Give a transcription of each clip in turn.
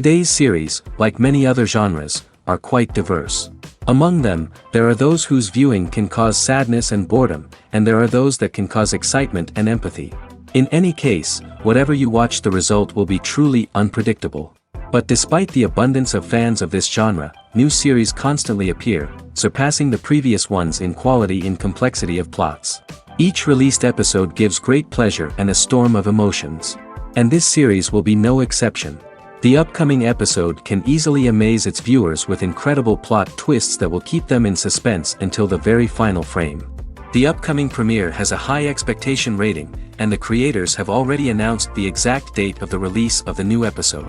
Today's series, like many other genres, are quite diverse. Among them, there are those whose viewing can cause sadness and boredom, and there are those that can cause excitement and empathy. In any case, whatever you watch, the result will be truly unpredictable. But despite the abundance of fans of this genre, new series constantly appear, surpassing the previous ones in quality and complexity of plots. Each released episode gives great pleasure and a storm of emotions. And this series will be no exception. The upcoming episode can easily amaze its viewers with incredible plot twists that will keep them in suspense until the very final frame. The upcoming premiere has a high expectation rating, and the creators have already announced the exact date of the release of the new episode.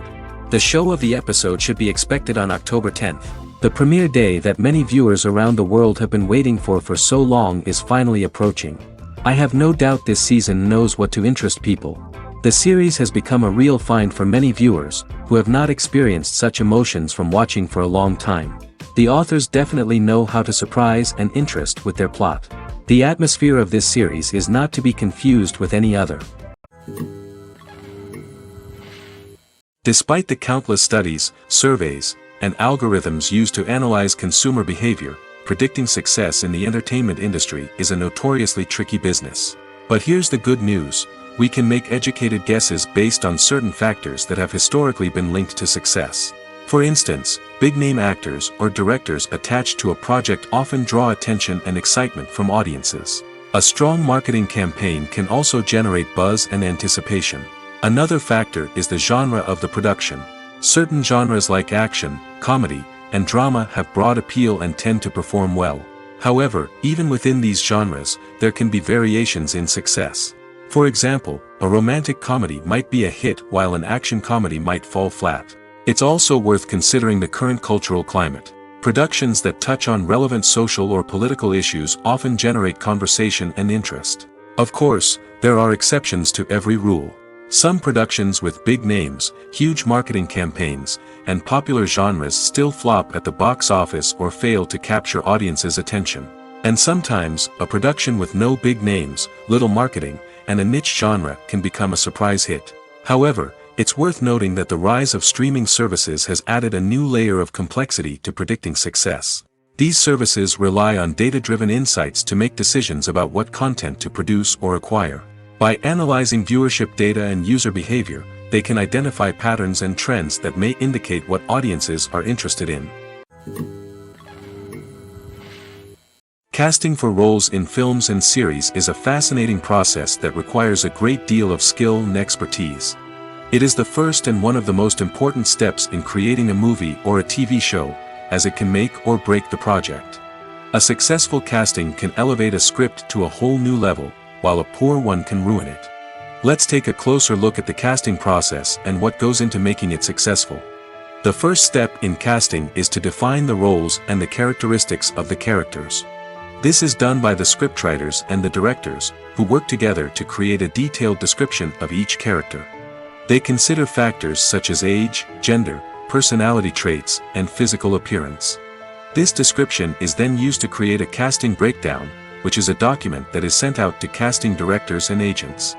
The show of the episode should be expected on October 10th. The premiere day that many viewers around the world have been waiting for so long is finally approaching. I have no doubt this season knows what to interest people. The series has become a real find for many viewers, who have not experienced such emotions from watching for a long time. The authors definitely know how to surprise and interest with their plot. The atmosphere of this series is not to be confused with any other. Despite the countless studies, surveys, and algorithms used to analyze consumer behavior, predicting success in the entertainment industry is a notoriously tricky business. But here's the good news. We can make educated guesses based on certain factors that have historically been linked to success. For instance, big-name actors or directors attached to a project often draw attention and excitement from audiences. A strong marketing campaign can also generate buzz and anticipation. Another factor is the genre of the production. Certain genres like action, comedy, and drama have broad appeal and tend to perform well. However, even within these genres, there can be variations in success. For example, a romantic comedy might be a hit while an action comedy might fall flat. It's also worth considering the current cultural climate. Productions that touch on relevant social or political issues often generate conversation and interest. Of course, there are exceptions to every rule. Some productions with big names, huge marketing campaigns, and popular genres still flop at the box office or fail to capture audiences' attention. And sometimes, a production with no big names, little marketing, and a niche genre can become a surprise hit. However, it's worth noting that the rise of streaming services has added a new layer of complexity to predicting success. These services rely on data-driven insights to make decisions about what content to produce or acquire. By analyzing viewership data and user behavior, they can identify patterns and trends that may indicate what audiences are interested in. Casting for roles in films and series is a fascinating process that requires a great deal of skill and expertise. It is the first and one of the most important steps in creating a movie or a TV show, as it can make or break the project. A successful casting can elevate a script to a whole new level, while a poor one can ruin it. Let's take a closer look at the casting process and what goes into making it successful. The first step in casting is to define the roles and the characteristics of the characters. This is done by the scriptwriters and the directors, who work together to create a detailed description of each character. They consider factors such as age, gender, personality traits, and physical appearance. This description is then used to create a casting breakdown, which is a document that is sent out to casting directors and agents.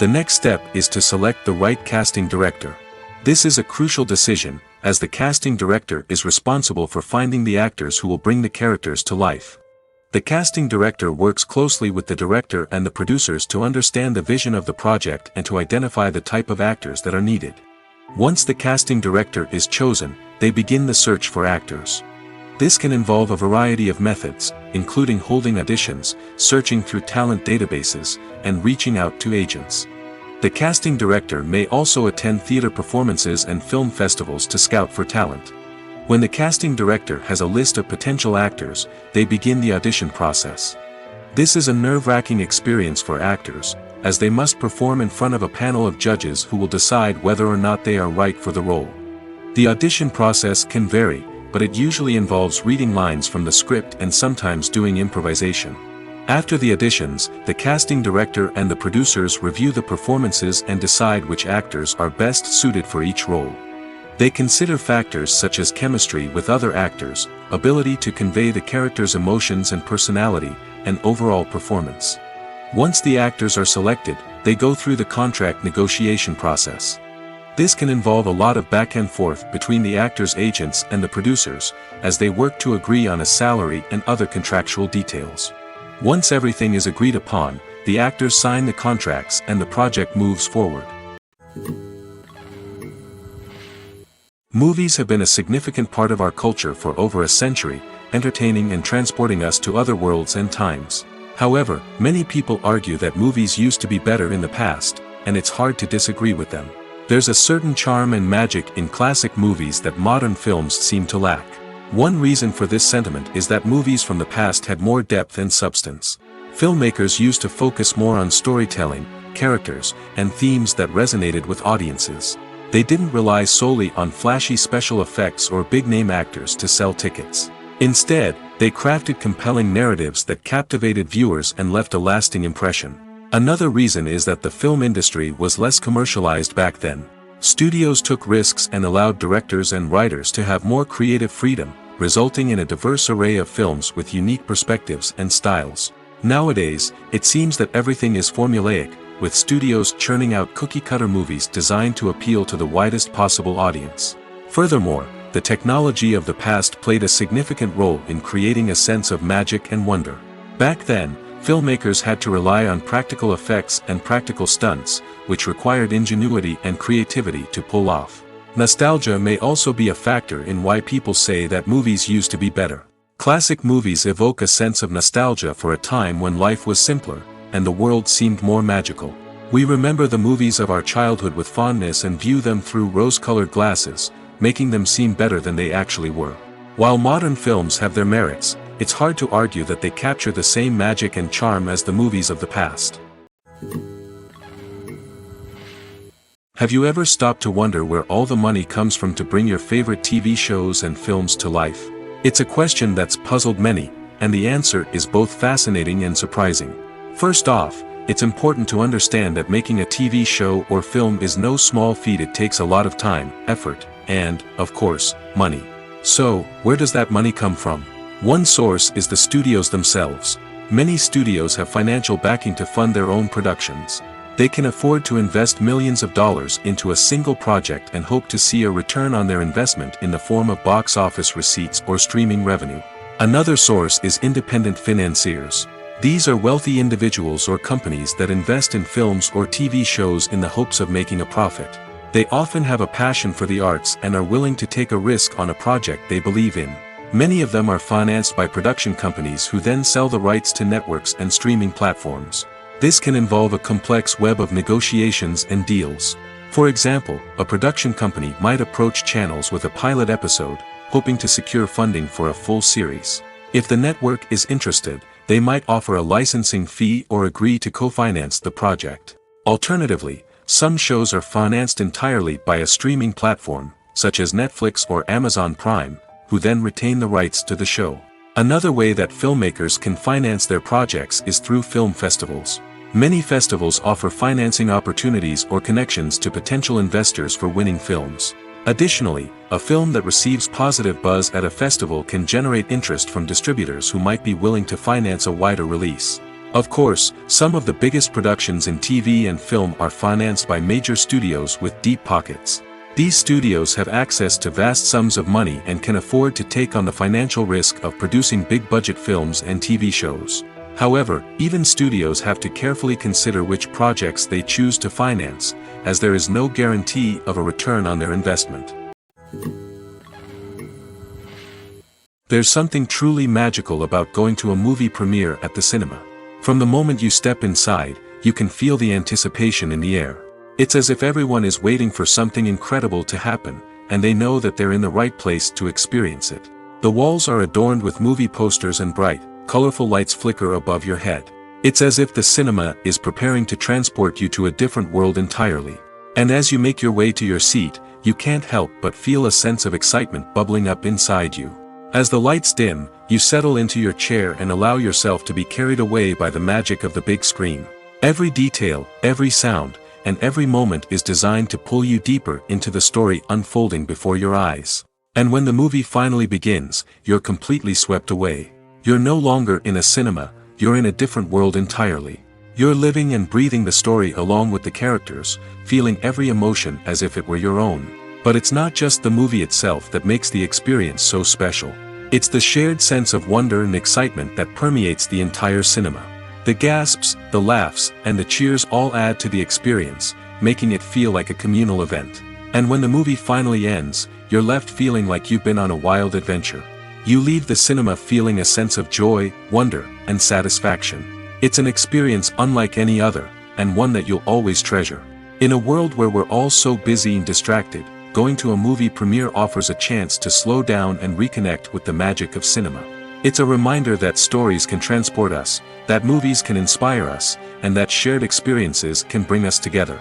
The next step is to select the right casting director. This is a crucial decision, as the casting director is responsible for finding the actors who will bring the characters to life. The casting director works closely with the director and the producers to understand the vision of the project and to identify the type of actors that are needed. Once the casting director is chosen, they begin the search for actors. This can involve a variety of methods, including holding auditions, searching through talent databases, and reaching out to agents. The casting director may also attend theater performances and film festivals to scout for talent. When the casting director has a list of potential actors, they begin the audition process. This is a nerve-wracking experience for actors, as they must perform in front of a panel of judges who will decide whether or not they are right for the role. The audition process can vary, but it usually involves reading lines from the script and sometimes doing improvisation. After the auditions, the casting director and the producers review the performances and decide which actors are best suited for each role. They consider factors such as chemistry with other actors, ability to convey the character's emotions and personality, and overall performance. Once the actors are selected, they go through the contract negotiation process. This can involve a lot of back and forth between the actors' agents and the producers, as they work to agree on a salary and other contractual details. Once everything is agreed upon, the actors sign the contracts and the project moves forward. Movies have been a significant part of our culture for over a century, entertaining and transporting us to other worlds and times. However, many people argue that movies used to be better in the past, and it's hard to disagree with them. There's a certain charm and magic in classic movies that modern films seem to lack. One reason for this sentiment is that movies from the past had more depth and substance. Filmmakers used to focus more on storytelling, characters, and themes that resonated with audiences. They didn't rely solely on flashy special effects or big-name actors to sell tickets. Instead, they crafted compelling narratives that captivated viewers and left a lasting impression. Another reason is that the film industry was less commercialized back then. Studios took risks and allowed directors and writers to have more creative freedom, resulting in a diverse array of films with unique perspectives and styles. Nowadays, it seems that everything is formulaic, with studios churning out cookie-cutter movies designed to appeal to the widest possible audience. Furthermore, the technology of the past played a significant role in creating a sense of magic and wonder. Back then, filmmakers had to rely on practical effects and practical stunts, which required ingenuity and creativity to pull off. Nostalgia may also be a factor in why people say that movies used to be better. Classic movies evoke a sense of nostalgia for a time when life was simpler, and the world seemed more magical. We remember the movies of our childhood with fondness and view them through rose-colored glasses, making them seem better than they actually were. While modern films have their merits, it's hard to argue that they capture the same magic and charm as the movies of the past. Have you ever stopped to wonder where all the money comes from to bring your favorite TV shows and films to life? It's a question that's puzzled many, and the answer is both fascinating and surprising. First off, it's important to understand that making a TV show or film is no small feat. It takes a lot of time, effort, and, of course, money. So, where does that money come from? One source is the studios themselves. Many studios have financial backing to fund their own productions. They can afford to invest millions of dollars into a single project and hope to see a return on their investment in the form of box office receipts or streaming revenue. Another source is independent financiers. These are wealthy individuals or companies that invest in films or TV shows in the hopes of making a profit. They often have a passion for the arts and are willing to take a risk on a project they believe in. Many of them are financed by production companies who then sell the rights to networks and streaming platforms. This can involve a complex web of negotiations and deals. For example, a production company might approach channels with a pilot episode, hoping to secure funding for a full series. If the network is interested, they might offer a licensing fee or agree to co-finance the project. Alternatively, some shows are financed entirely by a streaming platform, such as Netflix or Amazon Prime, who then retain the rights to the show. Another way that filmmakers can finance their projects is through film festivals. Many festivals offer financing opportunities or connections to potential investors for winning films. Additionally, a film that receives positive buzz at a festival can generate interest from distributors who might be willing to finance a wider release. Of course, some of the biggest productions in TV and film are financed by major studios with deep pockets. These studios have access to vast sums of money and can afford to take on the financial risk of producing big-budget films and TV shows. However, even studios have to carefully consider which projects they choose to finance, as there is no guarantee of a return on their investment. There's something truly magical about going to a movie premiere at the cinema. From the moment you step inside, you can feel the anticipation in the air. It's as if everyone is waiting for something incredible to happen, and they know that they're in the right place to experience it. The walls are adorned with movie posters and bright, colorful lights flicker above your head. It's as if the cinema is preparing to transport you to a different world entirely. And as you make your way to your seat, you can't help but feel a sense of excitement bubbling up inside you. As the lights dim, you settle into your chair and allow yourself to be carried away by the magic of the big screen. Every detail, every sound, and every moment is designed to pull you deeper into the story unfolding before your eyes. And when the movie finally begins, you're completely swept away. You're no longer in a cinema, you're in a different world entirely. You're living and breathing the story along with the characters, feeling every emotion as if it were your own. But it's not just the movie itself that makes the experience so special. It's the shared sense of wonder and excitement that permeates the entire cinema. The gasps, the laughs, and the cheers all add to the experience, making it feel like a communal event. And when the movie finally ends, you're left feeling like you've been on a wild adventure. You leave the cinema feeling a sense of joy, wonder, and satisfaction. It's an experience unlike any other, and one that you'll always treasure. In a world where we're all so busy and distracted, going to a movie premiere offers a chance to slow down and reconnect with the magic of cinema. It's a reminder that stories can transport us, that movies can inspire us, and that shared experiences can bring us together.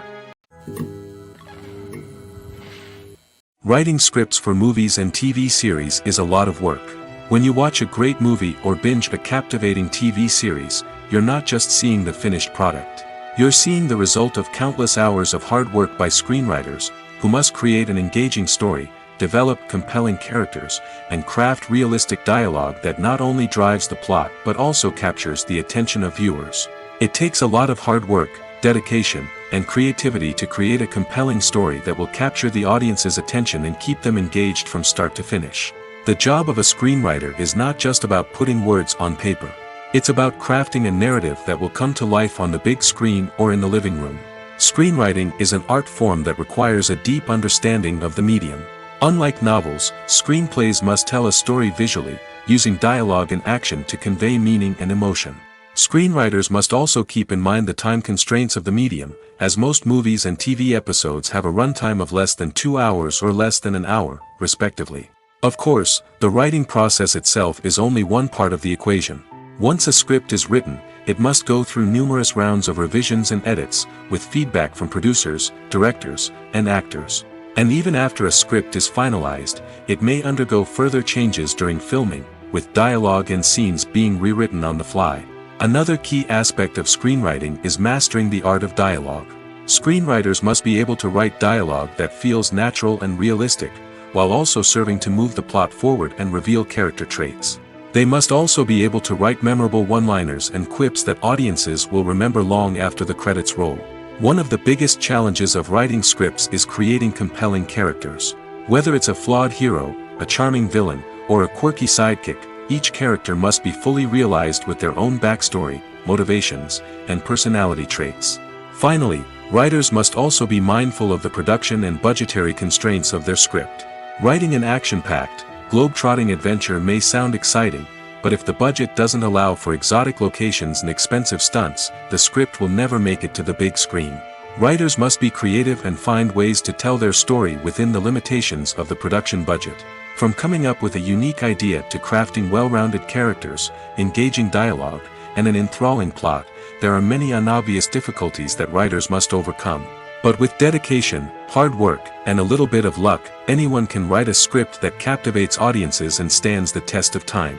Writing scripts for movies and TV series is a lot of work. When you watch a great movie or binge a captivating TV series, you're not just seeing the finished product. You're seeing the result of countless hours of hard work by screenwriters, who must create an engaging story, develop compelling characters, and craft realistic dialogue that not only drives the plot but also captures the attention of viewers. It takes a lot of hard work, dedication, and creativity to create a compelling story that will capture the audience's attention and keep them engaged from start to finish. The job of a screenwriter is not just about putting words on paper. It's about crafting a narrative that will come to life on the big screen or in the living room. Screenwriting is an art form that requires a deep understanding of the medium. Unlike novels, screenplays must tell a story visually, using dialogue and action to convey meaning and emotion. Screenwriters must also keep in mind the time constraints of the medium, as most movies and TV episodes have a runtime of less than 2 hours or less than an hour, respectively. Of course, the writing process itself is only one part of the equation. Once a script is written, it must go through numerous rounds of revisions and edits, with feedback from producers, directors, and actors. And even after a script is finalized, it may undergo further changes during filming, with dialogue and scenes being rewritten on the fly. Another key aspect of screenwriting is mastering the art of dialogue. Screenwriters must be able to write dialogue that feels natural and realistic, while also serving to move the plot forward and reveal character traits. They must also be able to write memorable one-liners and quips that audiences will remember long after the credits roll. One of the biggest challenges of writing scripts is creating compelling characters. Whether it's a flawed hero, a charming villain, or a quirky sidekick, each character must be fully realized with their own backstory, motivations, and personality traits. Finally, writers must also be mindful of the production and budgetary constraints of their script. Writing an action-packed, globe-trotting adventure may sound exciting, but if the budget doesn't allow for exotic locations and expensive stunts, the script will never make it to the big screen. Writers must be creative and find ways to tell their story within the limitations of the production budget. From coming up with a unique idea to crafting well-rounded characters, engaging dialogue, and an enthralling plot, there are many unobvious difficulties that writers must overcome. But with dedication, hard work, and a little bit of luck, anyone can write a script that captivates audiences and stands the test of time.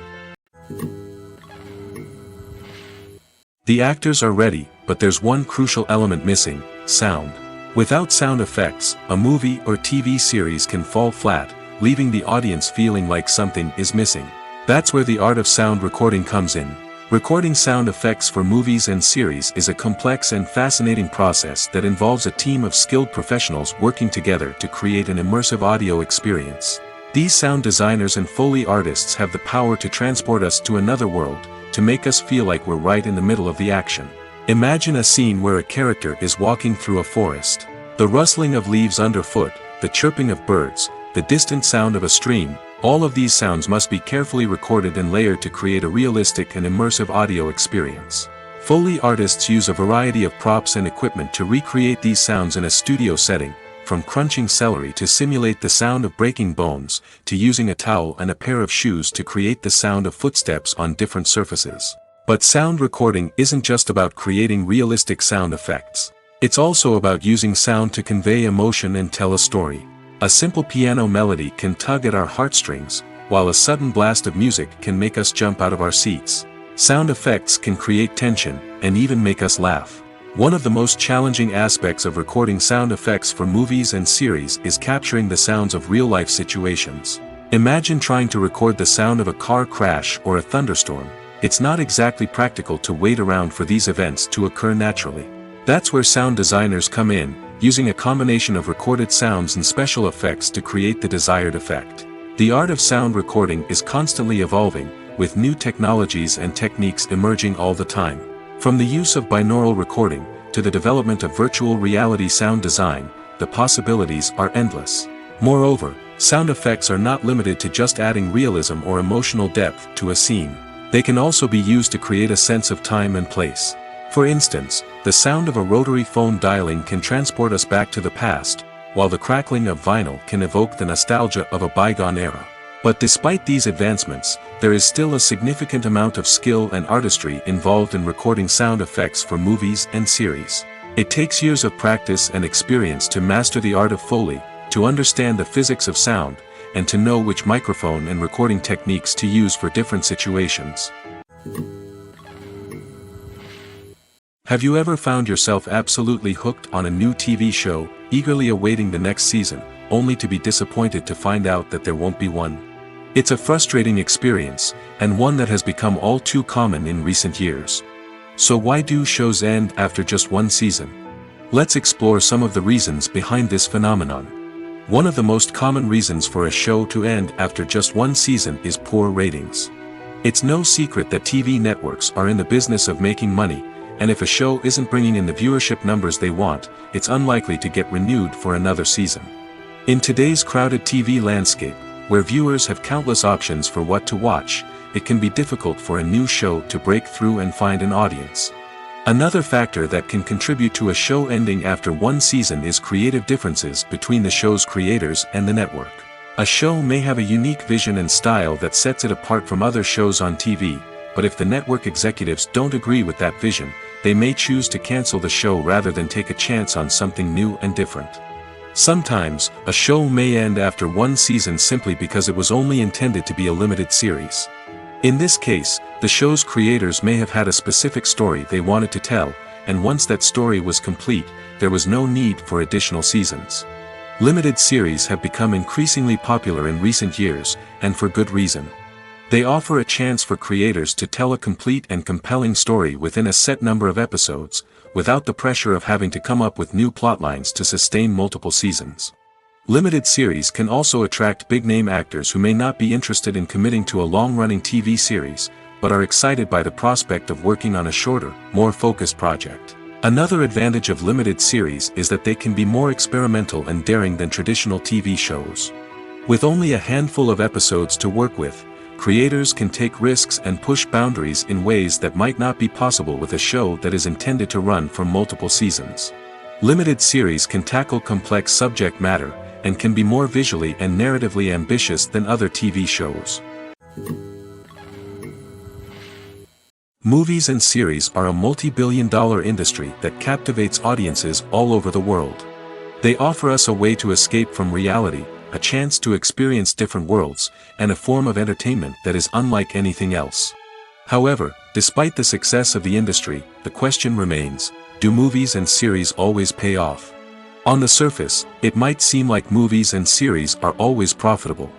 The actors are ready, but there's one crucial element missing: sound. Without sound effects, a movie or TV series can fall flat, leaving the audience feeling like something is missing. That's where the art of sound recording comes in. Recording sound effects for movies and series is a complex and fascinating process that involves a team of skilled professionals working together to create an immersive audio experience. These sound designers and Foley artists have the power to transport us to another world, to make us feel like we're right in the middle of the action. Imagine a scene where a character is walking through a forest. The rustling of leaves underfoot, the chirping of birds, the distant sound of a stream, all of these sounds must be carefully recorded and layered to create a realistic and immersive audio experience. Foley artists use a variety of props and equipment to recreate these sounds in a studio setting, from crunching celery to simulate the sound of breaking bones, to using a towel and a pair of shoes to create the sound of footsteps on different surfaces. But sound recording isn't just about creating realistic sound effects. It's also about using sound to convey emotion and tell a story. A simple piano melody can tug at our heartstrings, while a sudden blast of music can make us jump out of our seats. Sound effects can create tension, and even make us laugh. One of the most challenging aspects of recording sound effects for movies and series is capturing the sounds of real-life situations. Imagine trying to record the sound of a car crash or a thunderstorm. It's not exactly practical to wait around for these events to occur naturally. That's where sound designers come in, using a combination of recorded sounds and special effects to create the desired effect. The art of sound recording is constantly evolving, with new technologies and techniques emerging all the time. From the use of binaural recording, to the development of virtual reality sound design, the possibilities are endless. Moreover, sound effects are not limited to just adding realism or emotional depth to a scene. They can also be used to create a sense of time and place. For instance, the sound of a rotary phone dialing can transport us back to the past, while the crackling of vinyl can evoke the nostalgia of a bygone era. But despite these advancements, there is still a significant amount of skill and artistry involved in recording sound effects for movies and series. It takes years of practice and experience to master the art of Foley, to understand the physics of sound, and to know which microphone and recording techniques to use for different situations. Have you ever found yourself absolutely hooked on a new TV show, eagerly awaiting the next season, only to be disappointed to find out that there won't be one? It's a frustrating experience, and one that has become all too common in recent years. So why do shows end after just one season? Let's explore some of the reasons behind this phenomenon. One of the most common reasons for a show to end after just one season is poor ratings. It's no secret that TV networks are in the business of making money, and if a show isn't bringing in the viewership numbers they want, it's unlikely to get renewed for another season. In today's crowded TV landscape, where viewers have countless options for what to watch, it can be difficult for a new show to break through and find an audience. Another factor that can contribute to a show ending after one season is creative differences between the show's creators and the network. A show may have a unique vision and style that sets it apart from other shows on TV, but if the network executives don't agree with that vision, they may choose to cancel the show rather than take a chance on something new and different. Sometimes, a show may end after one season simply because it was only intended to be a limited series. In this case, the show's creators may have had a specific story they wanted to tell, and once that story was complete, there was no need for additional seasons. Limited series have become increasingly popular in recent years, and for good reason. They offer a chance for creators to tell a complete and compelling story within a set number of episodes, without the pressure of having to come up with new plotlines to sustain multiple seasons. Limited series can also attract big-name actors who may not be interested in committing to a long-running TV series, but are excited by the prospect of working on a shorter, more focused project. Another advantage of limited series is that they can be more experimental and daring than traditional TV shows. With only a handful of episodes to work with, creators can take risks and push boundaries in ways that might not be possible with a show that is intended to run for multiple seasons. Limited series can tackle complex subject matter, and can be more visually and narratively ambitious than other TV shows. Movies and series are a multi-billion-dollar industry that captivates audiences all over the world. They offer us a way to escape from reality, a chance to experience different worlds, and a form of entertainment that is unlike anything else. However, despite the success of the industry, the question remains, do movies and series always pay off? On the surface, it might seem like movies and series are always profitable.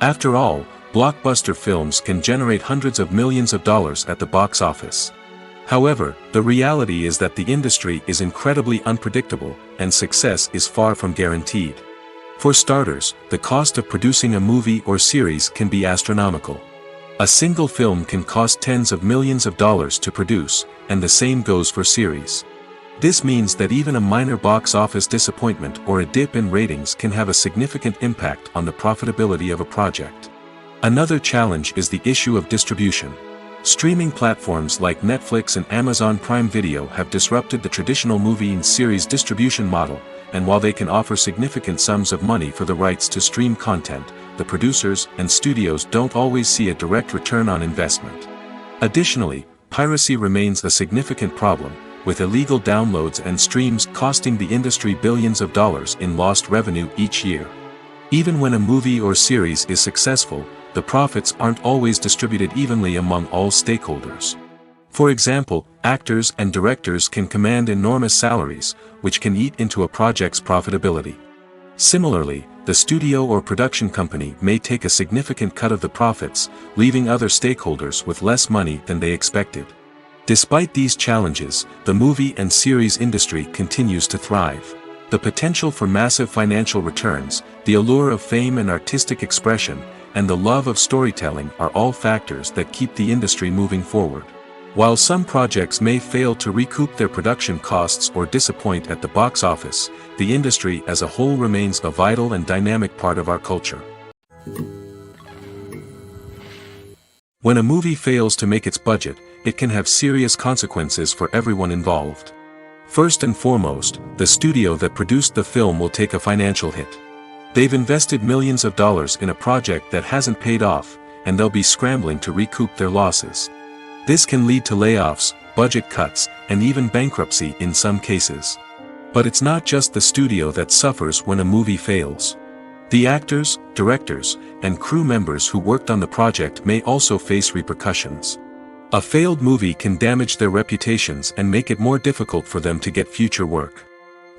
After all, blockbuster films can generate hundreds of millions of dollars at the box office. However, the reality is that the industry is incredibly unpredictable, and success is far from guaranteed. For starters, the cost of producing a movie or series can be astronomical. A single film can cost tens of millions of dollars to produce, and the same goes for series. This means that even a minor box office disappointment or a dip in ratings can have a significant impact on the profitability of a project. Another challenge is the issue of distribution. Streaming platforms like Netflix and Amazon Prime Video have disrupted the traditional movie and series distribution model, and while they can offer significant sums of money for the rights to stream content, the producers and studios don't always see a direct return on investment. Additionally, piracy remains a significant problem, with illegal downloads and streams costing the industry billions of dollars in lost revenue each year. Even when a movie or series is successful, the profits aren't always distributed evenly among all stakeholders. For example, actors and directors can command enormous salaries, which can eat into a project's profitability. Similarly, the studio or production company may take a significant cut of the profits, leaving other stakeholders with less money than they expected. Despite these challenges, the movie and series industry continues to thrive. The potential for massive financial returns, the allure of fame and artistic expression, and the love of storytelling are all factors that keep the industry moving forward. While some projects may fail to recoup their production costs or disappoint at the box office, the industry as a whole remains a vital and dynamic part of our culture. When a movie fails to make its budget, it can have serious consequences for everyone involved. First and foremost, the studio that produced the film will take a financial hit. They've invested millions of dollars in a project that hasn't paid off, and they'll be scrambling to recoup their losses. This can lead to layoffs, budget cuts, and even bankruptcy in some cases. But it's not just the studio that suffers when a movie fails. The actors, directors, and crew members who worked on the project may also face repercussions. A failed movie can damage their reputations and make it more difficult for them to get future work.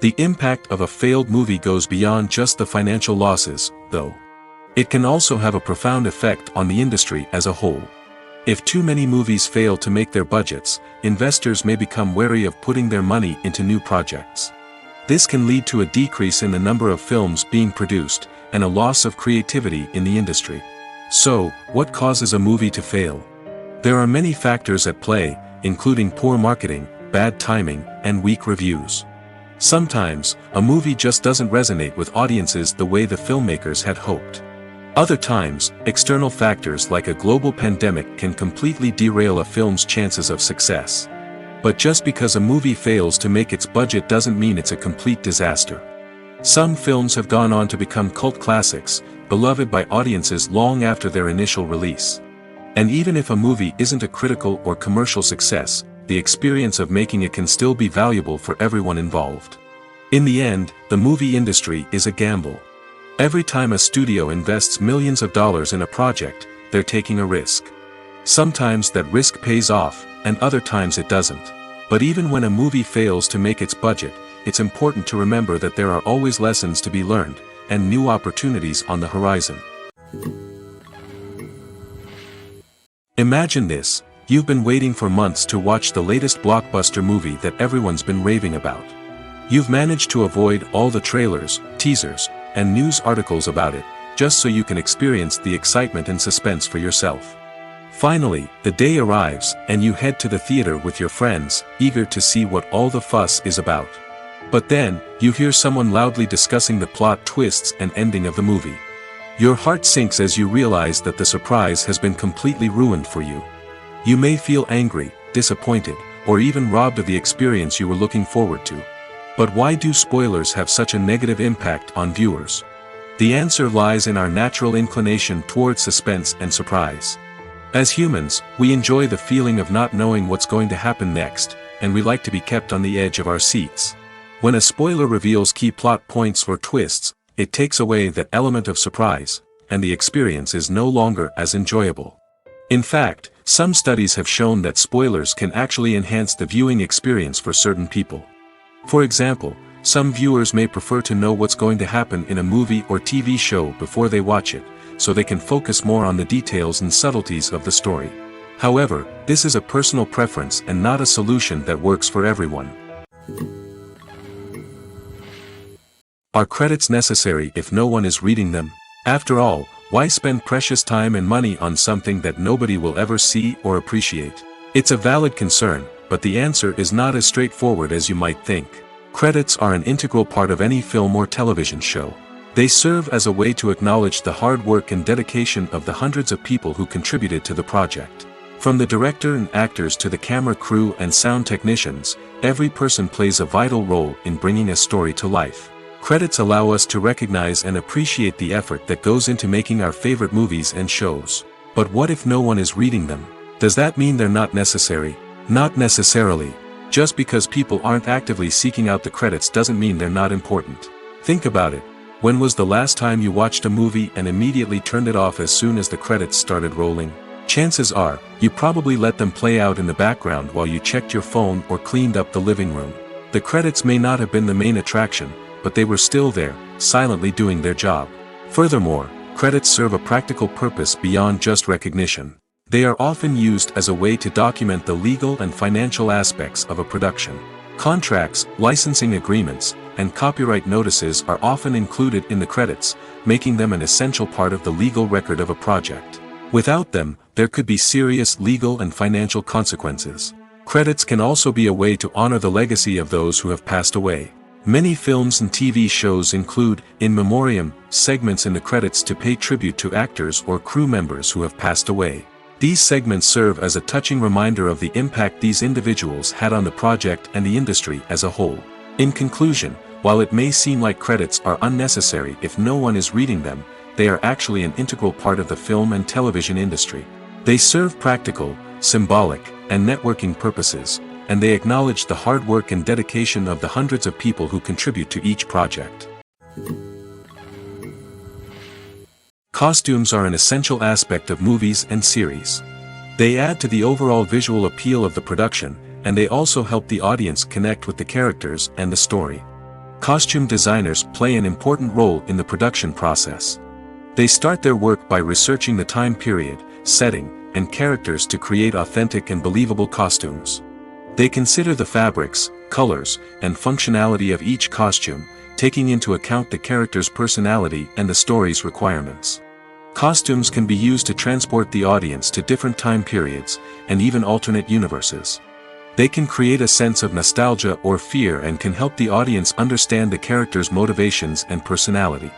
The impact of a failed movie goes beyond just the financial losses, though. It can also have a profound effect on the industry as a whole. If too many movies fail to make their budgets, investors may become wary of putting their money into new projects. This can lead to a decrease in the number of films being produced, and a loss of creativity in the industry. So, what causes a movie to fail? There are many factors at play, including poor marketing, bad timing, and weak reviews. Sometimes, a movie just doesn't resonate with audiences the way the filmmakers had hoped. Other times, external factors like a global pandemic can completely derail a film's chances of success. But just because a movie fails to make its budget doesn't mean it's a complete disaster. Some films have gone on to become cult classics, beloved by audiences long after their initial release. And even if a movie isn't a critical or commercial success, the experience of making it can still be valuable for everyone involved. In the end, the movie industry is a gamble. Every time a studio invests millions of dollars in a project, they're taking a risk. Sometimes that risk pays off, and other times it doesn't. But even when a movie fails to make its budget, it's important to remember that there are always lessons to be learned, and new opportunities on the horizon. Imagine this: you've been waiting for months to watch the latest blockbuster movie that everyone's been raving about. You've managed to avoid all the trailers, teasers, and news articles about it, just so you can experience the excitement and suspense for yourself. Finally, the day arrives, and you head to the theater with your friends, eager to see what all the fuss is about. But then, you hear someone loudly discussing the plot twists and ending of the movie. Your heart sinks as you realize that the surprise has been completely ruined for you. You may feel angry, disappointed, or even robbed of the experience you were looking forward to. But why do spoilers have such a negative impact on viewers? The answer lies in our natural inclination towards suspense and surprise. As humans, we enjoy the feeling of not knowing what's going to happen next, and we like to be kept on the edge of our seats. When a spoiler reveals key plot points or twists, it takes away that element of surprise, and the experience is no longer as enjoyable. In fact, some studies have shown that spoilers can actually enhance the viewing experience for certain people. For example, some viewers may prefer to know what's going to happen in a movie or TV show before they watch it, so they can focus more on the details and subtleties of the story. However, this is a personal preference and not a solution that works for everyone. Are credits necessary if no one is reading them? After all, why spend precious time and money on something that nobody will ever see or appreciate? It's a valid concern, but the answer is not as straightforward as you might think. Credits are an integral part of any film or television show. They serve as a way to acknowledge the hard work and dedication of the hundreds of people who contributed to the project. From the director and actors to the camera crew and sound technicians, every person plays a vital role in bringing a story to life. Credits allow us to recognize and appreciate the effort that goes into making our favorite movies and shows. But what if no one is reading them? Does that mean they're not necessary? Not necessarily. Just because people aren't actively seeking out the credits doesn't mean they're not important. Think about it. When was the last time you watched a movie and immediately turned it off as soon as the credits started rolling? Chances are, you probably let them play out in the background while you checked your phone or cleaned up the living room. The credits may not have been the main attraction, but they were still there, silently doing their job. Furthermore, credits serve a practical purpose beyond just recognition. They are often used as a way to document the legal and financial aspects of a production. Contracts, licensing agreements, and copyright notices are often included in the credits, making them an essential part of the legal record of a project. Without them, there could be serious legal and financial consequences. Credits can also be a way to honor the legacy of those who have passed away. Many films and TV shows include, in memoriam, segments in the credits to pay tribute to actors or crew members who have passed away. These segments serve as a touching reminder of the impact these individuals had on the project and the industry as a whole. In conclusion, while it may seem like credits are unnecessary if no one is reading them, they are actually an integral part of the film and television industry. They serve practical, symbolic, and networking purposes, and they acknowledge the hard work and dedication of the hundreds of people who contribute to each project. Costumes are an essential aspect of movies and series. They add to the overall visual appeal of the production, and they also help the audience connect with the characters and the story. Costume designers play an important role in the production process. They start their work by researching the time period, setting, and characters to create authentic and believable costumes. They consider the fabrics, colors, and functionality of each costume, taking into account the character's personality and the story's requirements. Costumes can be used to transport the audience to different time periods, and even alternate universes. They can create a sense of nostalgia or fear and can help the audience understand the character's motivations and personality.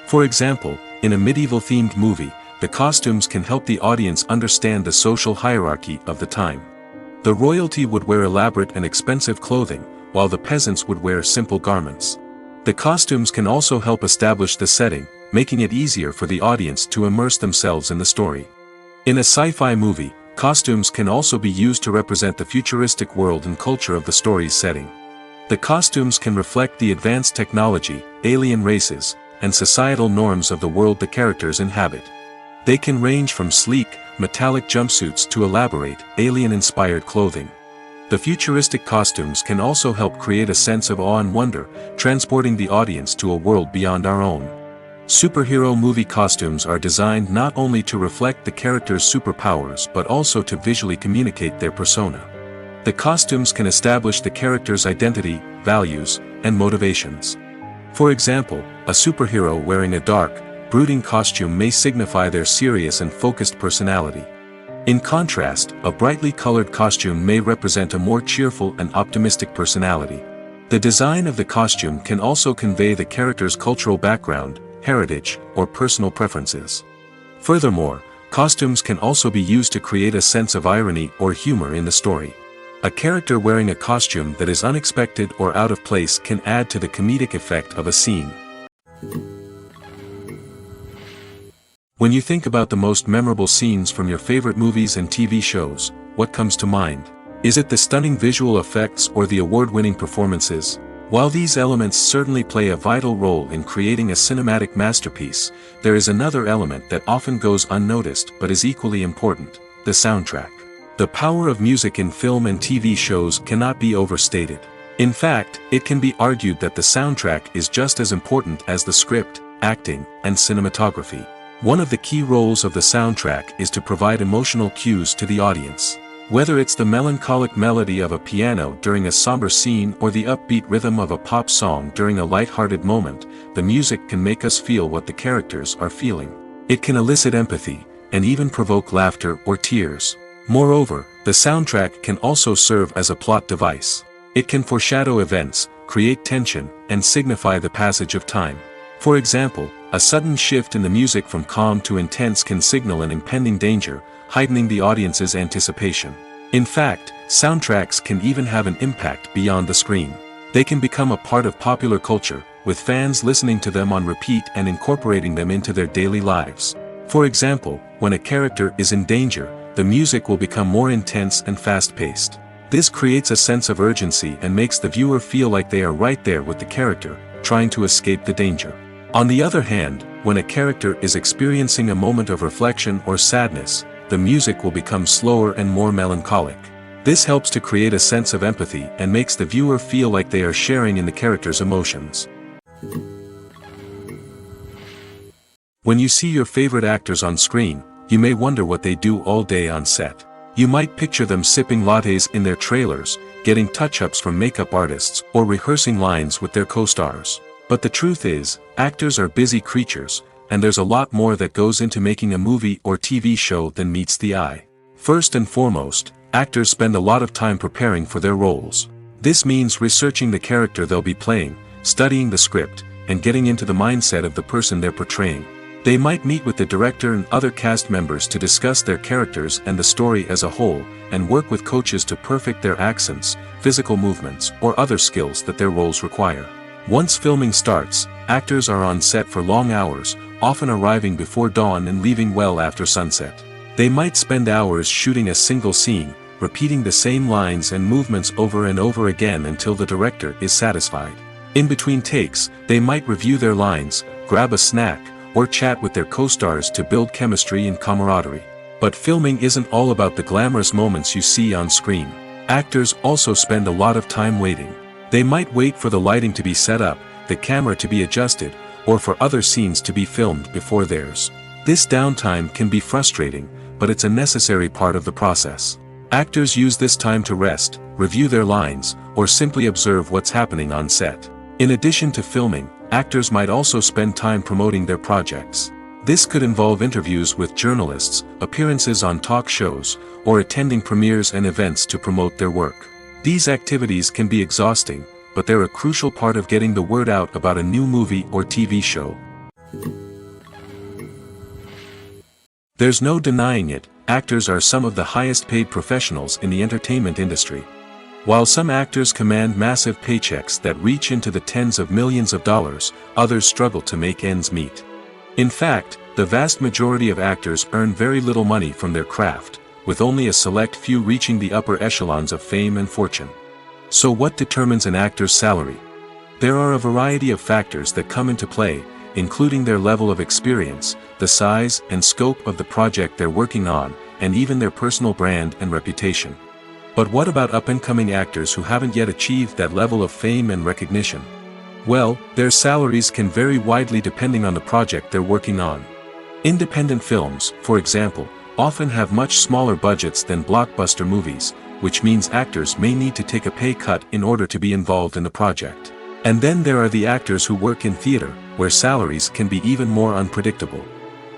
For example, in a medieval-themed movie, the costumes can help the audience understand the social hierarchy of the time. The royalty would wear elaborate and expensive clothing, while the peasants would wear simple garments. The costumes can also help establish the setting, making it easier for the audience to immerse themselves in the story. In a sci-fi movie, costumes can also be used to represent the futuristic world and culture of the story's setting. The costumes can reflect the advanced technology, alien races, and societal norms of the world the characters inhabit. They can range from sleek, metallic jumpsuits to elaborate, alien-inspired clothing. The futuristic costumes can also help create a sense of awe and wonder, transporting the audience to a world beyond our own. Superhero movie costumes are designed not only to reflect the character's superpowers but also to visually communicate their persona. The costumes can establish the character's identity, values, and motivations. For example, a superhero wearing a dark, brooding costume may signify their serious and focused personality. In contrast, a brightly colored costume may represent a more cheerful and optimistic personality. The design of the costume can also convey the character's cultural background, heritage, or personal preferences. Furthermore, costumes can also be used to create a sense of irony or humor in the story. A character wearing a costume that is unexpected or out of place can add to the comedic effect of a scene. When you think about the most memorable scenes from your favorite movies and TV shows, what comes to mind? Is it the stunning visual effects or the award-winning performances? While these elements certainly play a vital role in creating a cinematic masterpiece, there is another element that often goes unnoticed but is equally important: the soundtrack. The power of music in film and TV shows cannot be overstated. In fact, it can be argued that the soundtrack is just as important as the script, acting, and cinematography. One of the key roles of the soundtrack is to provide emotional cues to the audience. Whether it's the melancholic melody of a piano during a somber scene or the upbeat rhythm of a pop song during a light-hearted moment, the music can make us feel what the characters are feeling. It can elicit empathy, and even provoke laughter or tears. Moreover, the soundtrack can also serve as a plot device. It can foreshadow events, create tension, and signify the passage of time. For example, a sudden shift in the music from calm to intense can signal an impending danger, heightening the audience's anticipation. In fact, soundtracks can even have an impact beyond the screen. They can become a part of popular culture, with fans listening to them on repeat and incorporating them into their daily lives. For example, when a character is in danger, the music will become more intense and fast-paced. This creates a sense of urgency and makes the viewer feel like they are right there with the character, trying to escape the danger. On the other hand, when a character is experiencing a moment of reflection or sadness, the music will become slower and more melancholic. This helps to create a sense of empathy and makes the viewer feel like they are sharing in the character's emotions. When you see your favorite actors on screen, you may wonder what they do all day on set. You might picture them sipping lattes in their trailers, getting touch-ups from makeup artists, or rehearsing lines with their co-stars. But the truth is, actors are busy creatures, and there's a lot more that goes into making a movie or TV show than meets the eye. First and foremost, actors spend a lot of time preparing for their roles. This means researching the character they'll be playing, studying the script, and getting into the mindset of the person they're portraying. They might meet with the director and other cast members to discuss their characters and the story as a whole, and work with coaches to perfect their accents, physical movements, or other skills that their roles require. Once filming starts, actors are on set for long hours, often arriving before dawn and leaving well after sunset. They might spend hours shooting a single scene, repeating the same lines and movements over and over again until the director is satisfied. In between takes, they might review their lines, grab a snack, or chat with their co-stars to build chemistry and camaraderie. But filming isn't all about the glamorous moments you see on screen. Actors also spend a lot of time waiting. They might wait for the lighting to be set up, the camera to be adjusted, or for other scenes to be filmed before theirs. This downtime can be frustrating, but it's a necessary part of the process. Actors use this time to rest, review their lines, or simply observe what's happening on set. In addition to filming, actors might also spend time promoting their projects. This could involve interviews with journalists, appearances on talk shows, or attending premieres and events to promote their work. These activities can be exhausting, but they're a crucial part of getting the word out about a new movie or TV show. There's no denying it, actors are some of the highest paid professionals in the entertainment industry. While some actors command massive paychecks that reach into the tens of millions of dollars, others struggle to make ends meet. In fact, the vast majority of actors earn very little money from their craft, with only a select few reaching the upper echelons of fame and fortune. So what determines an actor's salary? There are a variety of factors that come into play, including their level of experience, the size and scope of the project they're working on, and even their personal brand and reputation. But what about up-and-coming actors who haven't yet achieved that level of fame and recognition? Well, their salaries can vary widely depending on the project they're working on. Independent films, for example, often have much smaller budgets than blockbuster movies, which means actors may need to take a pay cut in order to be involved in the project. And then there are the actors who work in theater, where salaries can be even more unpredictable.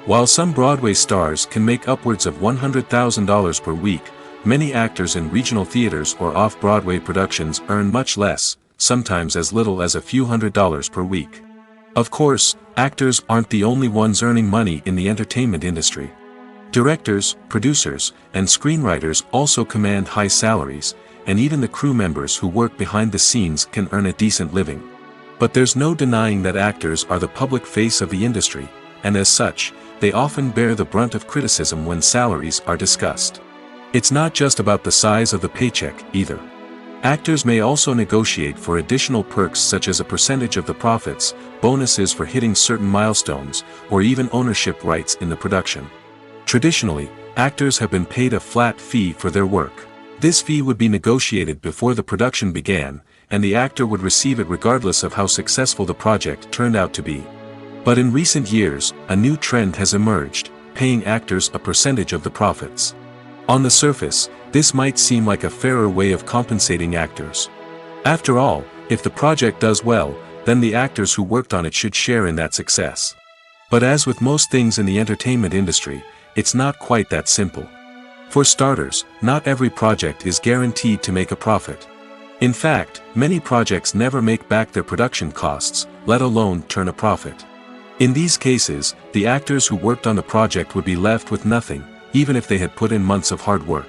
While some Broadway stars can make upwards of $100,000 per week, many actors in regional theaters or off-Broadway productions earn much less, sometimes as little as a few $100s per week. Of course, actors aren't the only ones earning money in the entertainment industry. Directors, producers, and screenwriters also command high salaries, and even the crew members who work behind the scenes can earn a decent living. But there's no denying that actors are the public face of the industry, and as such, they often bear the brunt of criticism when salaries are discussed. It's not just about the size of the paycheck, either. Actors may also negotiate for additional perks such as a percentage of the profits, bonuses for hitting certain milestones, or even ownership rights in the production. Traditionally, actors have been paid a flat fee for their work. This fee would be negotiated before the production began, and the actor would receive it regardless of how successful the project turned out to be. But in recent years, a new trend has emerged, paying actors a percentage of the profits. On the surface, This might seem like a fairer way of compensating actors. After all, if the project does well, then the actors who worked on it should share in that success. But as with most things in the entertainment industry, it's not quite that simple. For starters, not every project is guaranteed to make a profit. In fact, many projects never make back their production costs, let alone turn a profit. In these cases, the actors who worked on the project would be left with nothing, even if they had put in months of hard work.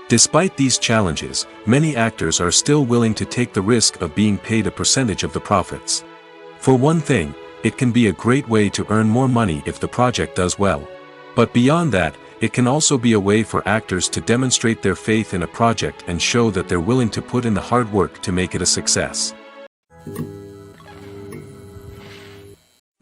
Despite these challenges, many actors are still willing to take the risk of being paid a percentage of the profits. For one thing, it can be a great way to earn more money if the project does well. But beyond that, it can also be a way for actors to demonstrate their faith in a project and show that they're willing to put in the hard work to make it a success.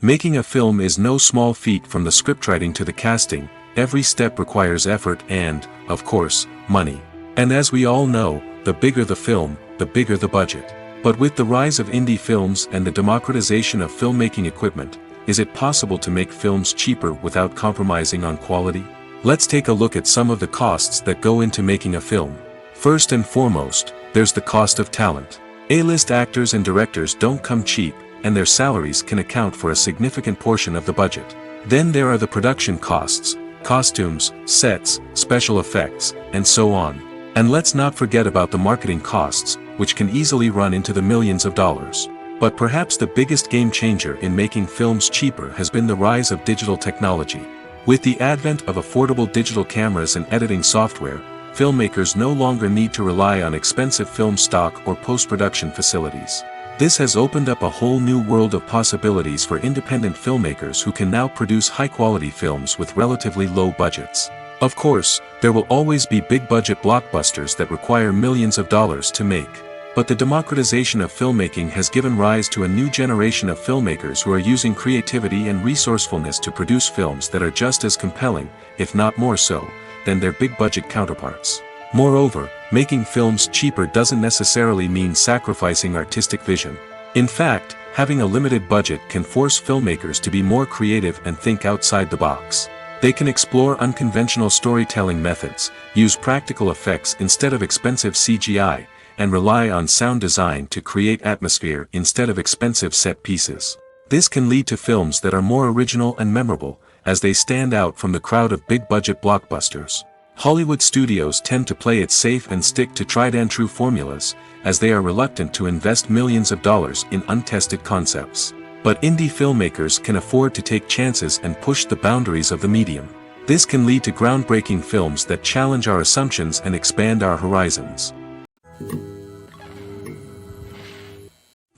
Making a film is no small feat. From the scriptwriting to the casting, every step requires effort and, of course, money. And as we all know, the bigger the film, the bigger the budget. But with the rise of indie films and the democratization of filmmaking equipment, is it possible to make films cheaper without compromising on quality? Let's take a look at some of the costs that go into making a film. First and foremost, there's the cost of talent. A-list actors and directors don't come cheap, and their salaries can account for a significant portion of the budget. Then there are the production costs, costumes, sets, special effects, and so on. And let's not forget about the marketing costs, which can easily run into the millions of dollars. But perhaps the biggest game changer in making films cheaper has been the rise of digital technology. With the advent of affordable digital cameras and editing software, filmmakers no longer need to rely on expensive film stock or post-production facilities. This has opened up a whole new world of possibilities for independent filmmakers who can now produce high-quality films with relatively low budgets. Of course, there will always be big-budget blockbusters that require millions of dollars to make. But the democratization of filmmaking has given rise to a new generation of filmmakers who are using creativity and resourcefulness to produce films that are just as compelling, if not more so, than their big-budget counterparts. Moreover, making films cheaper doesn't necessarily mean sacrificing artistic vision. In fact, having a limited budget can force filmmakers to be more creative and think outside the box. They can explore unconventional storytelling methods, use practical effects instead of expensive CGI, and rely on sound design to create atmosphere instead of expensive set pieces. This can lead to films that are more original and memorable, as they stand out from the crowd of big-budget blockbusters. Hollywood studios tend to play it safe and stick to tried-and-true formulas, as they are reluctant to invest millions of dollars in untested concepts. But indie filmmakers can afford to take chances and push the boundaries of the medium. This can lead to groundbreaking films that challenge our assumptions and expand our horizons.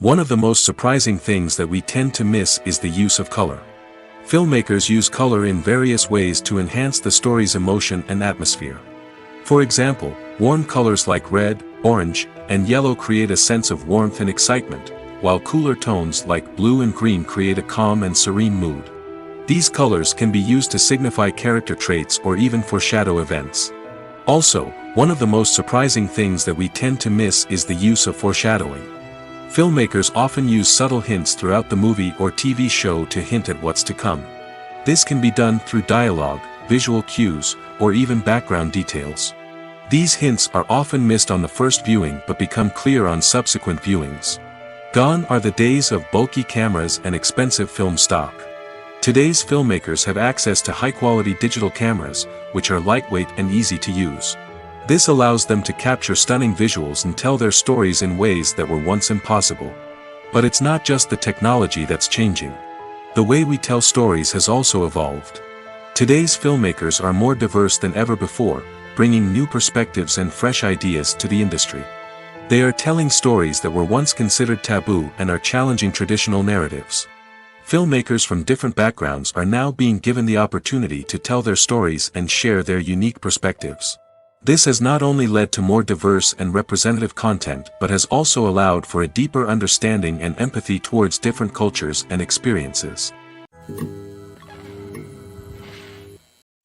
One of the most surprising things that we tend to miss is the use of color. Filmmakers use color in various ways to enhance the story's emotion and atmosphere. For example, warm colors like red, orange, and yellow create a sense of warmth and excitement, while cooler tones like blue and green create a calm and serene mood. These colors can be used to signify character traits or even foreshadow events. Also, one of the most surprising things that we tend to miss is the use of foreshadowing. Filmmakers often use subtle hints throughout the movie or TV show to hint at what's to come. This can be done through dialogue, visual cues, or even background details. These hints are often missed on the first viewing but become clear on subsequent viewings. Gone are the days of bulky cameras and expensive film stock. Today's filmmakers have access to high-quality digital cameras, which are lightweight and easy to use. This allows them to capture stunning visuals and tell their stories in ways that were once impossible. But it's not just the technology that's changing. The way we tell stories has also evolved. Today's filmmakers are more diverse than ever before, bringing new perspectives and fresh ideas to the industry. They are telling stories that were once considered taboo and are challenging traditional narratives. Filmmakers from different backgrounds are now being given the opportunity to tell their stories and share their unique perspectives. This has not only led to more diverse and representative content but has also allowed for a deeper understanding and empathy towards different cultures and experiences.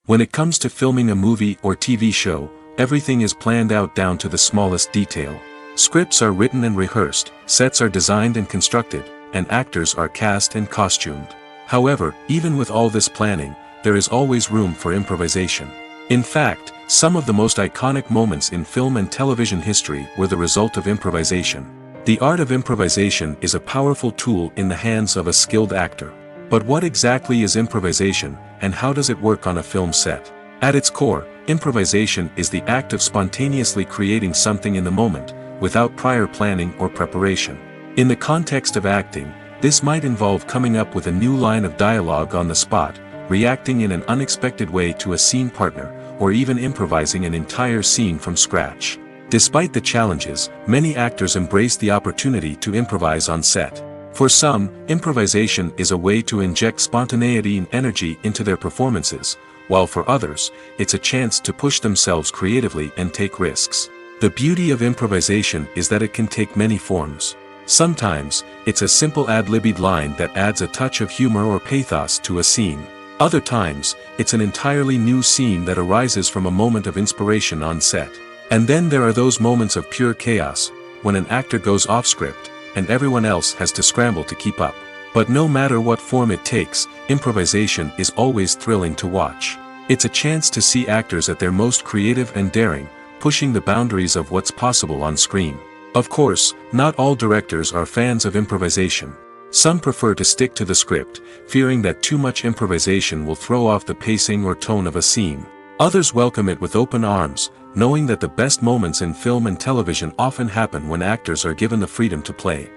When it comes to filming a movie or TV show, everything is planned out down to the smallest detail. Scripts are written and rehearsed, sets are designed and constructed, and actors are cast and costumed. However, even with all this planning, there is always room for improvisation. In fact, some of the most iconic moments in film and television history were the result of improvisation. The art of improvisation is a powerful tool in the hands of a skilled actor. But what exactly is improvisation, and how does it work on a film set? At its core, improvisation is the act of spontaneously creating something in the moment, without prior planning or preparation. In the context of acting, this might involve coming up with a new line of dialogue on the spot, reacting in an unexpected way to a scene partner, or even improvising an entire scene from scratch. Despite the challenges, many actors embrace the opportunity to improvise on set. For some, improvisation is a way to inject spontaneity and energy into their performances, while for others, it's a chance to push themselves creatively and take risks. The beauty of improvisation is that it can take many forms. Sometimes, it's a simple ad-libbed line that adds a touch of humor or pathos to a scene. Other times, it's an entirely new scene that arises from a moment of inspiration on set. And then there are those moments of pure chaos, when an actor goes off script, and everyone else has to scramble to keep up. But no matter what form it takes, improvisation is always thrilling to watch. It's a chance to see actors at their most creative and daring, pushing the boundaries of what's possible on screen. Of course, not all directors are fans of improvisation. Some prefer to stick to the script, fearing that too much improvisation will throw off the pacing or tone of a scene. Others welcome it with open arms, knowing that the best moments in film and television often happen when actors are given the freedom to play.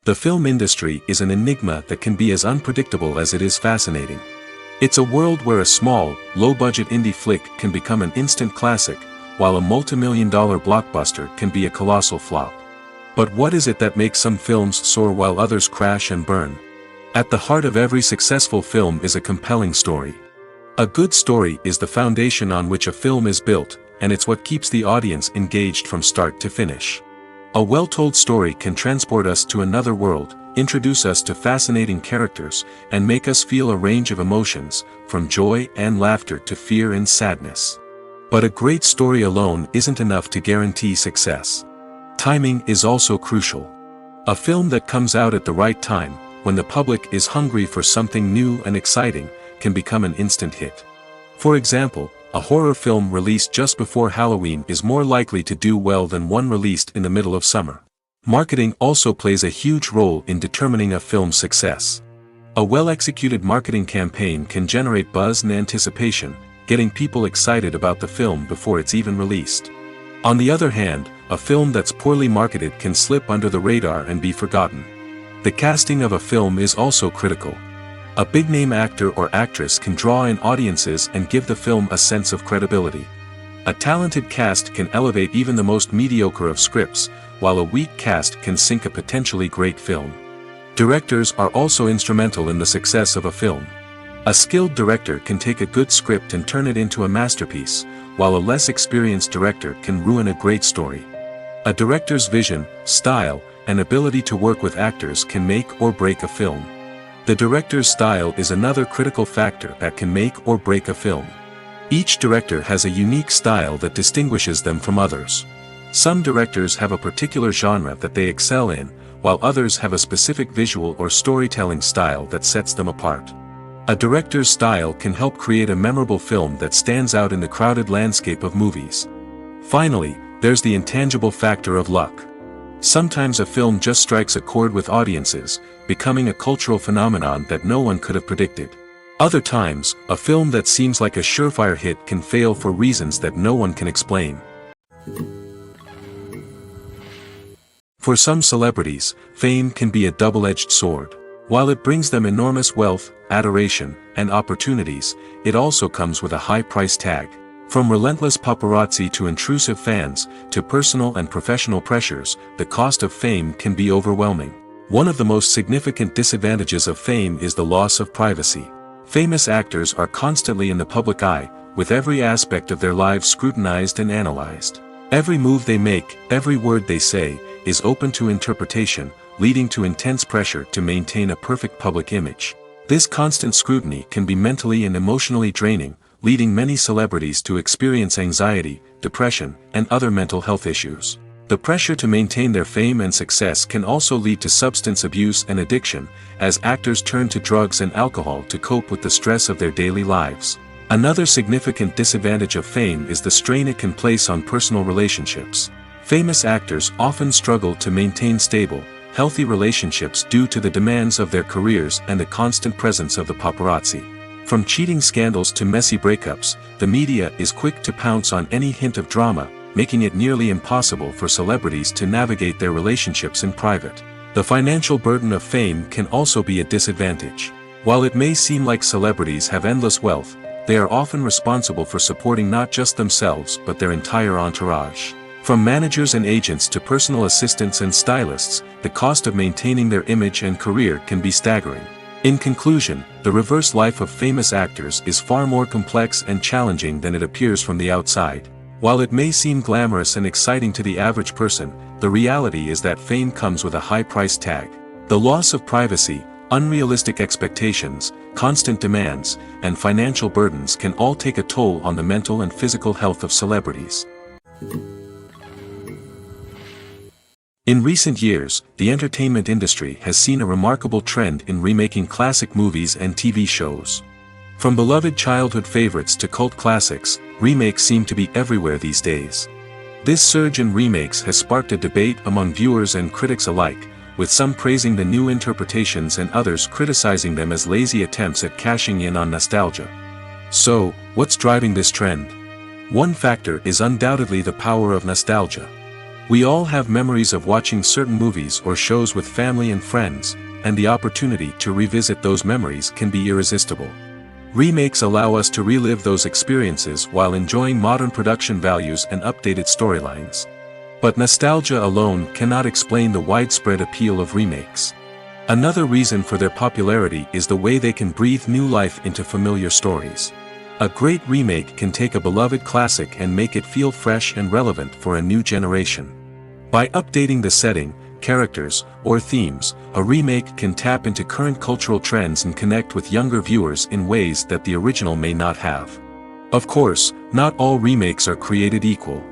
The film industry is an enigma that can be as unpredictable as it is fascinating. It's a world where a small, low-budget indie flick can become an instant classic, while a multi-million-dollar blockbuster can be a colossal flop. But what is it that makes some films soar while others crash and burn? At the heart of every successful film is a compelling story. A good story is the foundation on which a film is built, and it's what keeps the audience engaged from start to finish. A well-told story can transport us to another world, introduce us to fascinating characters, and make us feel a range of emotions, from joy and laughter to fear and sadness. But a great story alone isn't enough to guarantee success. Timing is also crucial. A film that comes out at the right time, when the public is hungry for something new and exciting, can become an instant hit. For example, a horror film released just before Halloween is more likely to do well than one released in the middle of summer. Marketing also plays a huge role in determining a film's success. A well-executed marketing campaign can generate buzz and anticipation, getting people excited about the film before it's even released. On the other hand, a film that's poorly marketed can slip under the radar and be forgotten. The casting of a film is also critical. A big-name actor or actress can draw in audiences and give the film a sense of credibility. A talented cast can elevate even the most mediocre of scripts, while a weak cast can sink a potentially great film. Directors are also instrumental in the success of a film. A skilled director can take a good script and turn it into a masterpiece, while a less experienced director can ruin a great story. A director's vision, style, and ability to work with actors can make or break a film. The director's style is another critical factor that can make or break a film. Each director has a unique style that distinguishes them from others. Some directors have a particular genre that they excel in, while others have a specific visual or storytelling style that sets them apart. A director's style can help create a memorable film that stands out in the crowded landscape of movies. Finally, there's the intangible factor of luck. Sometimes a film just strikes a chord with audiences, becoming a cultural phenomenon that no one could have predicted. Other times, a film that seems like a surefire hit can fail for reasons that no one can explain. For some celebrities, fame can be a double-edged sword. While it brings them enormous wealth, adoration, and opportunities, it also comes with a high price tag. From relentless paparazzi to intrusive fans, to personal and professional pressures, the cost of fame can be overwhelming. One of the most significant disadvantages of fame is the loss of privacy. Famous actors are constantly in the public eye, with every aspect of their lives scrutinized and analyzed. Every move they make, every word they say, is open to interpretation, leading to intense pressure to maintain a perfect public image. This constant scrutiny can be mentally and emotionally draining, leading many celebrities to experience anxiety, depression, and other mental health issues. The pressure to maintain their fame and success can also lead to substance abuse and addiction, as actors turn to drugs and alcohol to cope with the stress of their daily lives. Another significant disadvantage of fame is the strain it can place on personal relationships. Famous actors often struggle to maintain stable, healthy relationships due to the demands of their careers and the constant presence of the paparazzi. From cheating scandals to messy breakups, the media is quick to pounce on any hint of drama, making it nearly impossible for celebrities to navigate their relationships in private. The financial burden of fame can also be a disadvantage. While it may seem like celebrities have endless wealth, they are often responsible for supporting not just themselves but their entire entourage. From managers and agents to personal assistants and stylists, the cost of maintaining their image and career can be staggering. In conclusion, the reverse life of famous actors is far more complex and challenging than it appears from the outside. While it may seem glamorous and exciting to the average person, the reality is that fame comes with a high price tag. The loss of privacy, unrealistic expectations, constant demands, and financial burdens can all take a toll on the mental and physical health of celebrities. In recent years, the entertainment industry has seen a remarkable trend in remaking classic movies and TV shows. From beloved childhood favorites to cult classics, remakes seem to be everywhere these days. This surge in remakes has sparked a debate among viewers and critics alike, with some praising the new interpretations and others criticizing them as lazy attempts at cashing in on nostalgia. So, what's driving this trend? One factor is undoubtedly the power of nostalgia. We all have memories of watching certain movies or shows with family and friends, and the opportunity to revisit those memories can be irresistible. Remakes allow us to relive those experiences while enjoying modern production values and updated storylines. But nostalgia alone cannot explain the widespread appeal of remakes. Another reason for their popularity is the way they can breathe new life into familiar stories. A great remake can take a beloved classic and make it feel fresh and relevant for a new generation. By updating the setting, characters, or themes, a remake can tap into current cultural trends and connect with younger viewers in ways that the original may not have. Of course, not all remakes are created equal.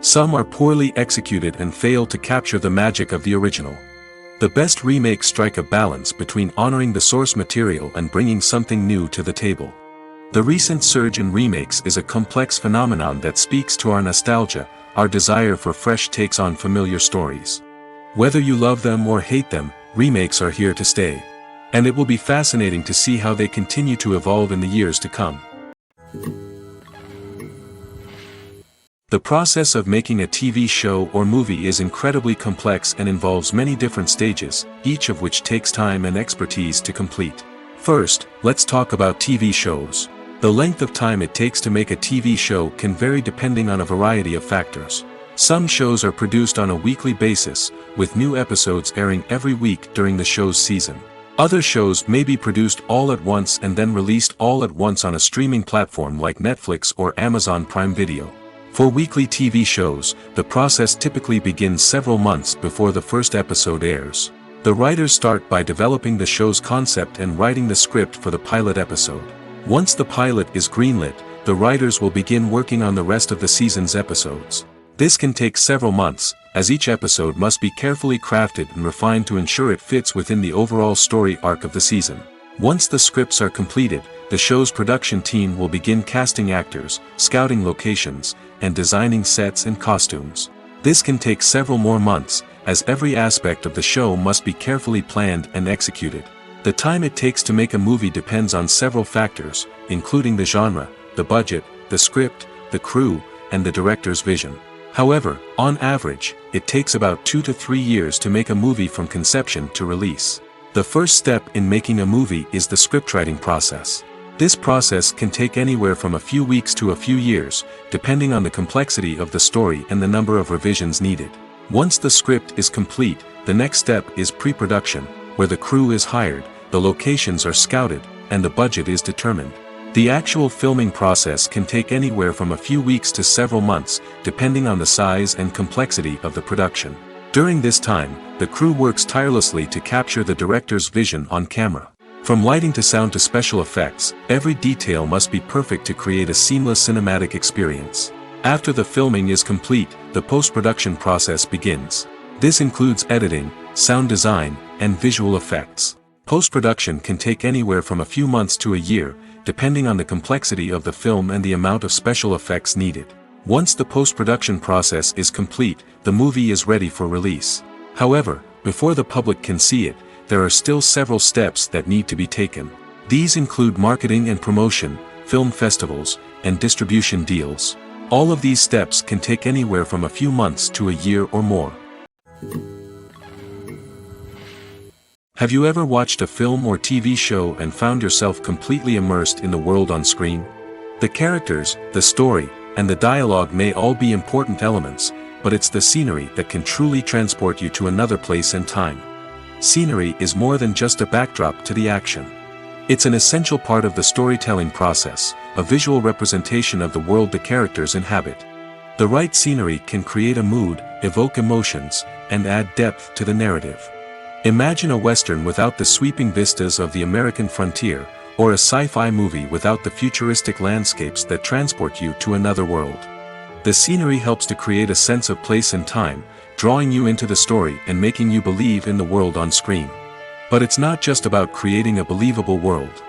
Some are poorly executed and fail to capture the magic of the original. The best remakes strike a balance between honoring the source material and bringing something new to the table. The recent surge in remakes is a complex phenomenon that speaks to our nostalgia, our desire for fresh takes on familiar stories. Whether you love them or hate them, remakes are here to stay. And it will be fascinating to see how they continue to evolve in the years to come. The process of making a TV show or movie is incredibly complex and involves many different stages, each of which takes time and expertise to complete. First, let's talk about TV shows. The length of time it takes to make a TV show can vary depending on a variety of factors. Some shows are produced on a weekly basis, with new episodes airing every week during the show's season. Other shows may be produced all at once and then released all at once on a streaming platform like Netflix or Amazon Prime Video. For weekly TV shows, the process typically begins several months before the first episode airs. The writers start by developing the show's concept and writing the script for the pilot episode. Once the pilot is greenlit, the writers will begin working on the rest of the season's episodes. This can take several months, as each episode must be carefully crafted and refined to ensure it fits within the overall story arc of the season. Once the scripts are completed, the show's production team will begin casting actors, scouting locations, and designing sets and costumes. This can take several more months, as every aspect of the show must be carefully planned and executed. The time it takes to make a movie depends on several factors, including the genre, the budget, the script, the crew, and the director's vision. However, on average, it takes about 2 to 3 years to make a movie from conception to release. The first step in making a movie is the scriptwriting process. This process can take anywhere from a few weeks to a few years, depending on the complexity of the story and the number of revisions needed. Once the script is complete, the next step is pre-production, where the crew is hired, the locations are scouted, and the budget is determined. The actual filming process can take anywhere from a few weeks to several months, depending on the size and complexity of the production. During this time, the crew works tirelessly to capture the director's vision on camera. From lighting to sound to special effects, every detail must be perfect to create a seamless cinematic experience. After the filming is complete, the post-production process begins. This includes editing, sound design, and visual effects. Post-production can take anywhere from a few months to a year, depending on the complexity of the film and the amount of special effects needed. Once the post-production process is complete, the movie is ready for release. However, before the public can see it, there are still several steps that need to be taken. These include marketing and promotion, film festivals, and distribution deals. All of these steps can take anywhere from a few months to a year or more. Have you ever watched a film or TV show and found yourself completely immersed in the world on screen? The characters, the story, and the dialogue may all be important elements, but it's the scenery that can truly transport you to another place and time. Scenery is more than just a backdrop to the action. It's an essential part of the storytelling process, a visual representation of the world the characters inhabit. The right scenery can create a mood, evoke emotions, and add depth to the narrative. Imagine a Western without the sweeping vistas of the American frontier, or a sci-fi movie without the futuristic landscapes that transport you to another world. The scenery helps to create a sense of place and time, drawing you into the story and making you believe in the world on screen. But it's not just about creating a believable world.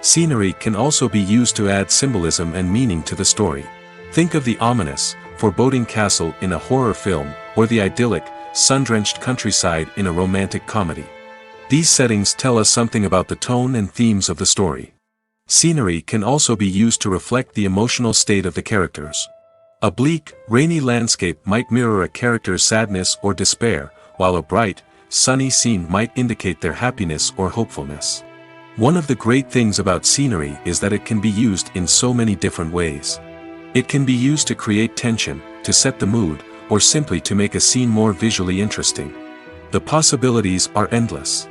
Scenery can also be used to add symbolism and meaning to the story. Think of the ominous, foreboding castle in a horror film, or the idyllic, sun-drenched countryside in a romantic comedy. These settings tell us something about the tone and themes of the story. Scenery can also be used to reflect the emotional state of the characters. A bleak, rainy landscape might mirror a character's sadness or despair, while a bright, sunny scene might indicate their happiness or hopefulness. One of the great things about scenery is that it can be used in so many different ways. It can be used to create tension, to set the mood, or simply to make a scene more visually interesting. The possibilities are endless.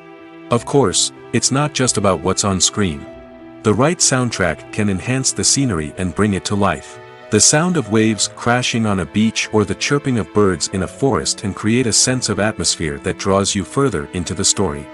Of course, it's not just about what's on screen. The right soundtrack can enhance the scenery and bring it to life. The sound of waves crashing on a beach or the chirping of birds in a forest can create a sense of atmosphere that draws you further into the story.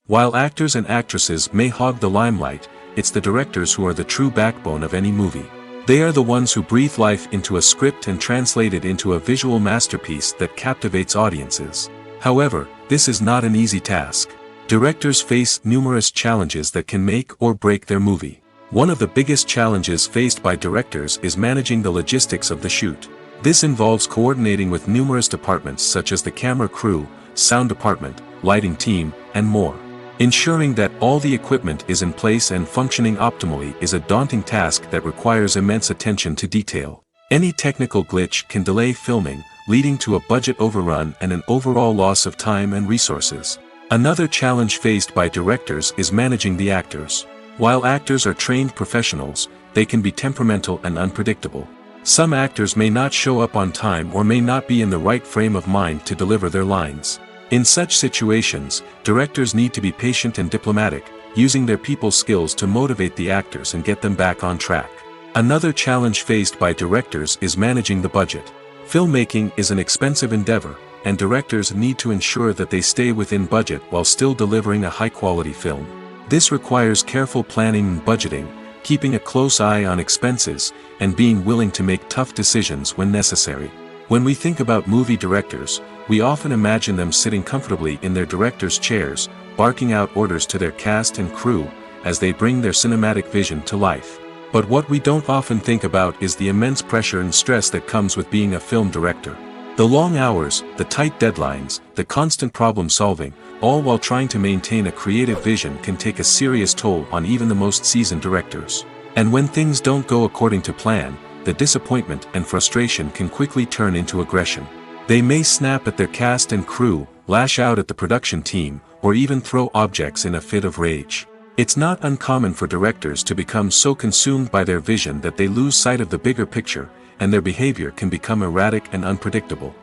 While actors and actresses may hog the limelight, it's the directors who are the true backbone of any movie. They are the ones who breathe life into a script and translate it into a visual masterpiece that captivates audiences. However, this is not an easy task. Directors face numerous challenges that can make or break their movie. One of the biggest challenges faced by directors is managing the logistics of the shoot. This involves coordinating with numerous departments such as the camera crew, sound department, lighting team, and more. Ensuring that all the equipment is in place and functioning optimally is a daunting task that requires immense attention to detail. Any technical glitch can delay filming, leading to a budget overrun and an overall loss of time and resources. Another challenge faced by directors is managing the actors. While actors are trained professionals, they can be temperamental and unpredictable. Some actors may not show up on time or may not be in the right frame of mind to deliver their lines. In such situations, directors need to be patient and diplomatic, using their people skills to motivate the actors and get them back on track. Another challenge faced by directors is managing the budget. Filmmaking is an expensive endeavor, and directors need to ensure that they stay within budget while still delivering a high-quality film. This requires careful planning and budgeting, keeping a close eye on expenses, and being willing to make tough decisions when necessary. When we think about movie directors, we often imagine them sitting comfortably in their director's chairs, barking out orders to their cast and crew, as they bring their cinematic vision to life. But what we don't often think about is the immense pressure and stress that comes with being a film director. The long hours, the tight deadlines, the constant problem solving, all while trying to maintain a creative vision can take a serious toll on even the most seasoned directors. And when things don't go according to plan, the disappointment and frustration can quickly turn into aggression. They may snap at their cast and crew, lash out at the production team, or even throw objects in a fit of rage. It's not uncommon for directors to become so consumed by their vision that they lose sight of the bigger picture, and their behavior can become erratic and unpredictable.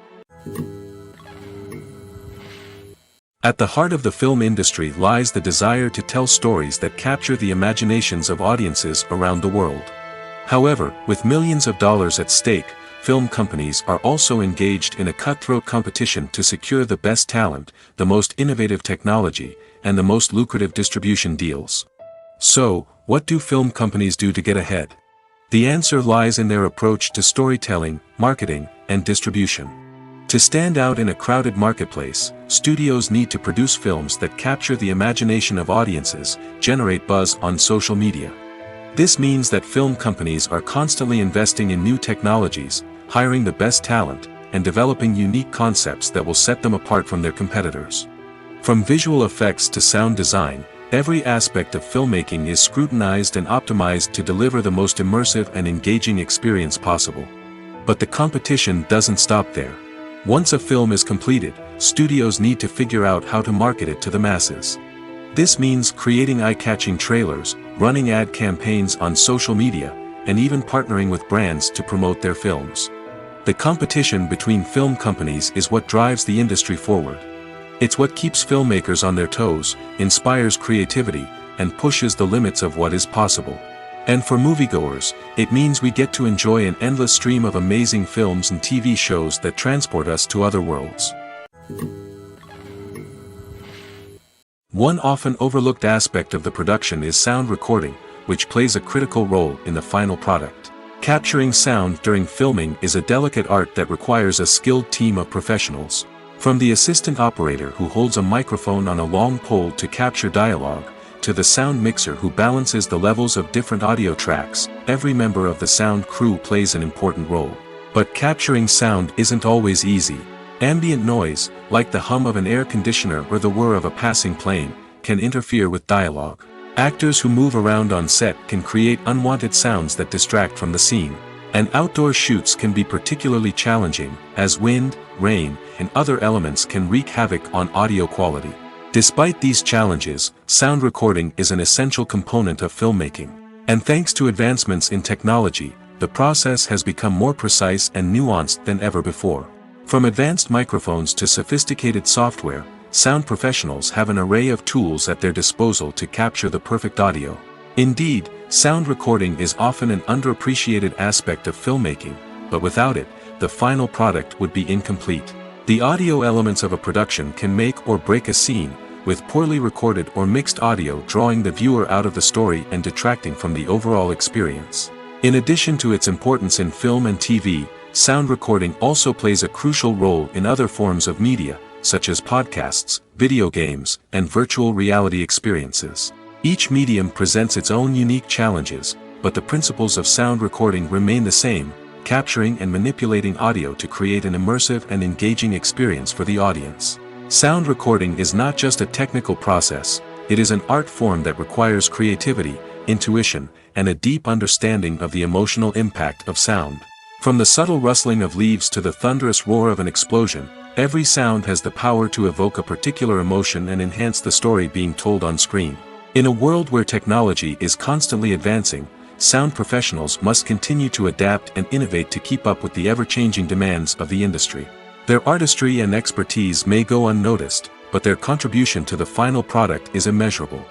At the heart of the film industry lies the desire to tell stories that capture the imaginations of audiences around the world. However, with millions of dollars at stake, film companies are also engaged in a cutthroat competition to secure the best talent, the most innovative technology, and the most lucrative distribution deals. So, what do film companies do to get ahead? The answer lies in their approach to storytelling, marketing, and distribution. To stand out in a crowded marketplace, studios need to produce films that capture the imagination of audiences, generate buzz on social media. This means that film companies are constantly investing in new technologies, hiring the best talent, and developing unique concepts that will set them apart from their competitors. From visual effects to sound design, every aspect of filmmaking is scrutinized and optimized to deliver the most immersive and engaging experience possible. But the competition doesn't stop there. Once a film is completed, studios need to figure out how to market it to the masses. This means creating eye-catching trailers, running ad campaigns on social media, and even partnering with brands to promote their films. The competition between film companies is what drives the industry forward. It's what keeps filmmakers on their toes, inspires creativity, and pushes the limits of what is possible. And for moviegoers, it means we get to enjoy an endless stream of amazing films and TV shows that transport us to other worlds. One often overlooked aspect of the production is sound recording, which plays a critical role in the final product. Capturing sound during filming is a delicate art that requires a skilled team of professionals. From the assistant operator who holds a microphone on a long pole to capture dialogue, to the sound mixer who balances the levels of different audio tracks, every member of the sound crew plays an important role. But capturing sound isn't always easy. Ambient noise, like the hum of an air conditioner or the whir of a passing plane, can interfere with dialogue. Actors who move around on set can create unwanted sounds that distract from the scene. And outdoor shoots can be particularly challenging, as wind, rain, and other elements can wreak havoc on audio quality. Despite these challenges, sound recording is an essential component of filmmaking. And thanks to advancements in technology, the process has become more precise and nuanced than ever before. From advanced microphones to sophisticated software, sound professionals have an array of tools at their disposal to capture the perfect audio. Indeed, sound recording is often an underappreciated aspect of filmmaking, but without it, the final product would be incomplete. The audio elements of a production can make or break a scene, with poorly recorded or mixed audio drawing the viewer out of the story and detracting from the overall experience. In addition to its importance in film and TV, sound recording also plays a crucial role in other forms of media, such as podcasts, video games, and virtual reality experiences. Each medium presents its own unique challenges, but the principles of sound recording remain the same: capturing and manipulating audio to create an immersive and engaging experience for the audience. Sound recording is not just a technical process, it is an art form that requires creativity, intuition, and a deep understanding of the emotional impact of sound. From the subtle rustling of leaves to the thunderous roar of an explosion, every sound has the power to evoke a particular emotion and enhance the story being told on screen. In a world where technology is constantly advancing, sound professionals must continue to adapt and innovate to keep up with the ever-changing demands of the industry. Their artistry and expertise may go unnoticed, but their contribution to the final product is immeasurable.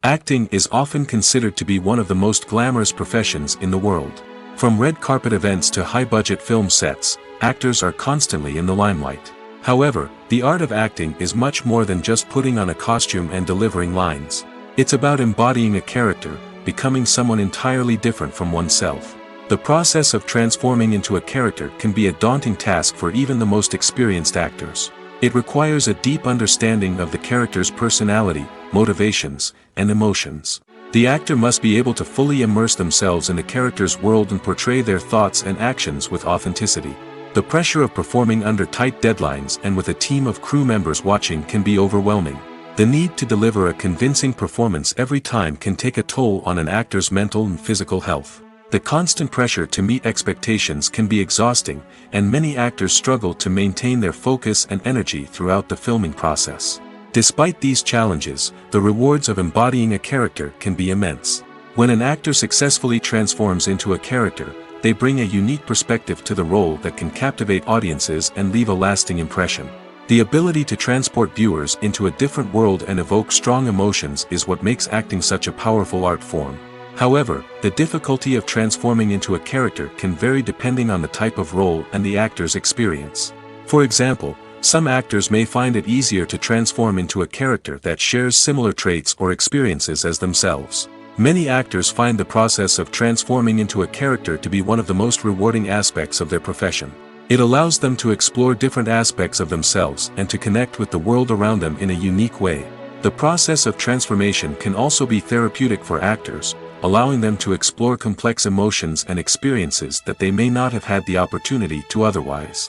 Acting is often considered to be one of the most glamorous professions in the world. From red carpet events to high-budget film sets, actors are constantly in the limelight. However, the art of acting is much more than just putting on a costume and delivering lines. It's about embodying a character, becoming someone entirely different from oneself. The process of transforming into a character can be a daunting task for even the most experienced actors. It requires a deep understanding of the character's personality, motivations, and emotions. The actor must be able to fully immerse themselves in the character's world and portray their thoughts and actions with authenticity. The pressure of performing under tight deadlines and with a team of crew members watching can be overwhelming. The need to deliver a convincing performance every time can take a toll on an actor's mental and physical health. The constant pressure to meet expectations can be exhausting, and many actors struggle to maintain their focus and energy throughout the filming process. Despite these challenges, the rewards of embodying a character can be immense. When an actor successfully transforms into a character, they bring a unique perspective to the role that can captivate audiences and leave a lasting impression. The ability to transport viewers into a different world and evoke strong emotions is what makes acting such a powerful art form. However, the difficulty of transforming into a character can vary depending on the type of role and the actor's experience. For example, some actors may find it easier to transform into a character that shares similar traits or experiences as themselves. Many actors find the process of transforming into a character to be one of the most rewarding aspects of their profession. It allows them to explore different aspects of themselves and to connect with the world around them in a unique way. The process of transformation can also be therapeutic for actors, allowing them to explore complex emotions and experiences that they may not have had the opportunity to otherwise.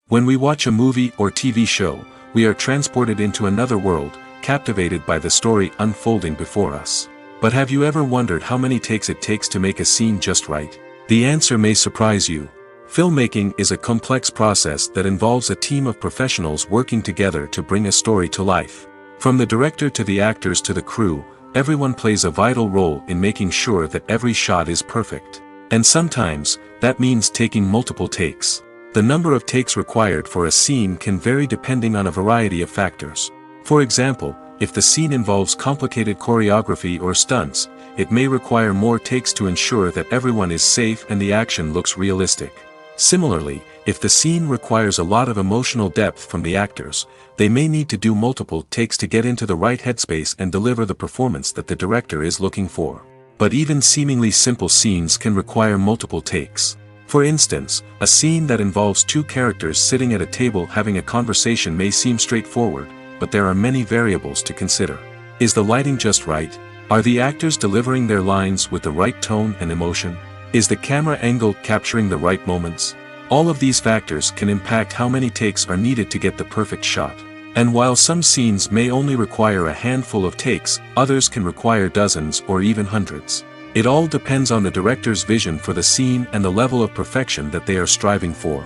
When we watch a movie or TV show, we are transported into another world, captivated by the story unfolding before us. But have you ever wondered how many takes it takes to make a scene just right? The answer may surprise you. Filmmaking is a complex process that involves a team of professionals working together to bring a story to life. From the director to the actors to the crew, everyone plays a vital role in making sure that every shot is perfect. And sometimes, that means taking multiple takes. The number of takes required for a scene can vary depending on a variety of factors. For example, if the scene involves complicated choreography or stunts, it may require more takes to ensure that everyone is safe and the action looks realistic. Similarly, if the scene requires a lot of emotional depth from the actors, they may need to do multiple takes to get into the right headspace and deliver the performance that the director is looking for. But even seemingly simple scenes can require multiple takes. For instance, a scene that involves two characters sitting at a table having a conversation may seem straightforward, but there are many variables to consider. Is the lighting just right? Are the actors delivering their lines with the right tone and emotion? Is the camera angle capturing the right moments? All of these factors can impact how many takes are needed to get the perfect shot. And while some scenes may only require a handful of takes, others can require dozens or even hundreds. It all depends on the director's vision for the scene and the level of perfection that they are striving for.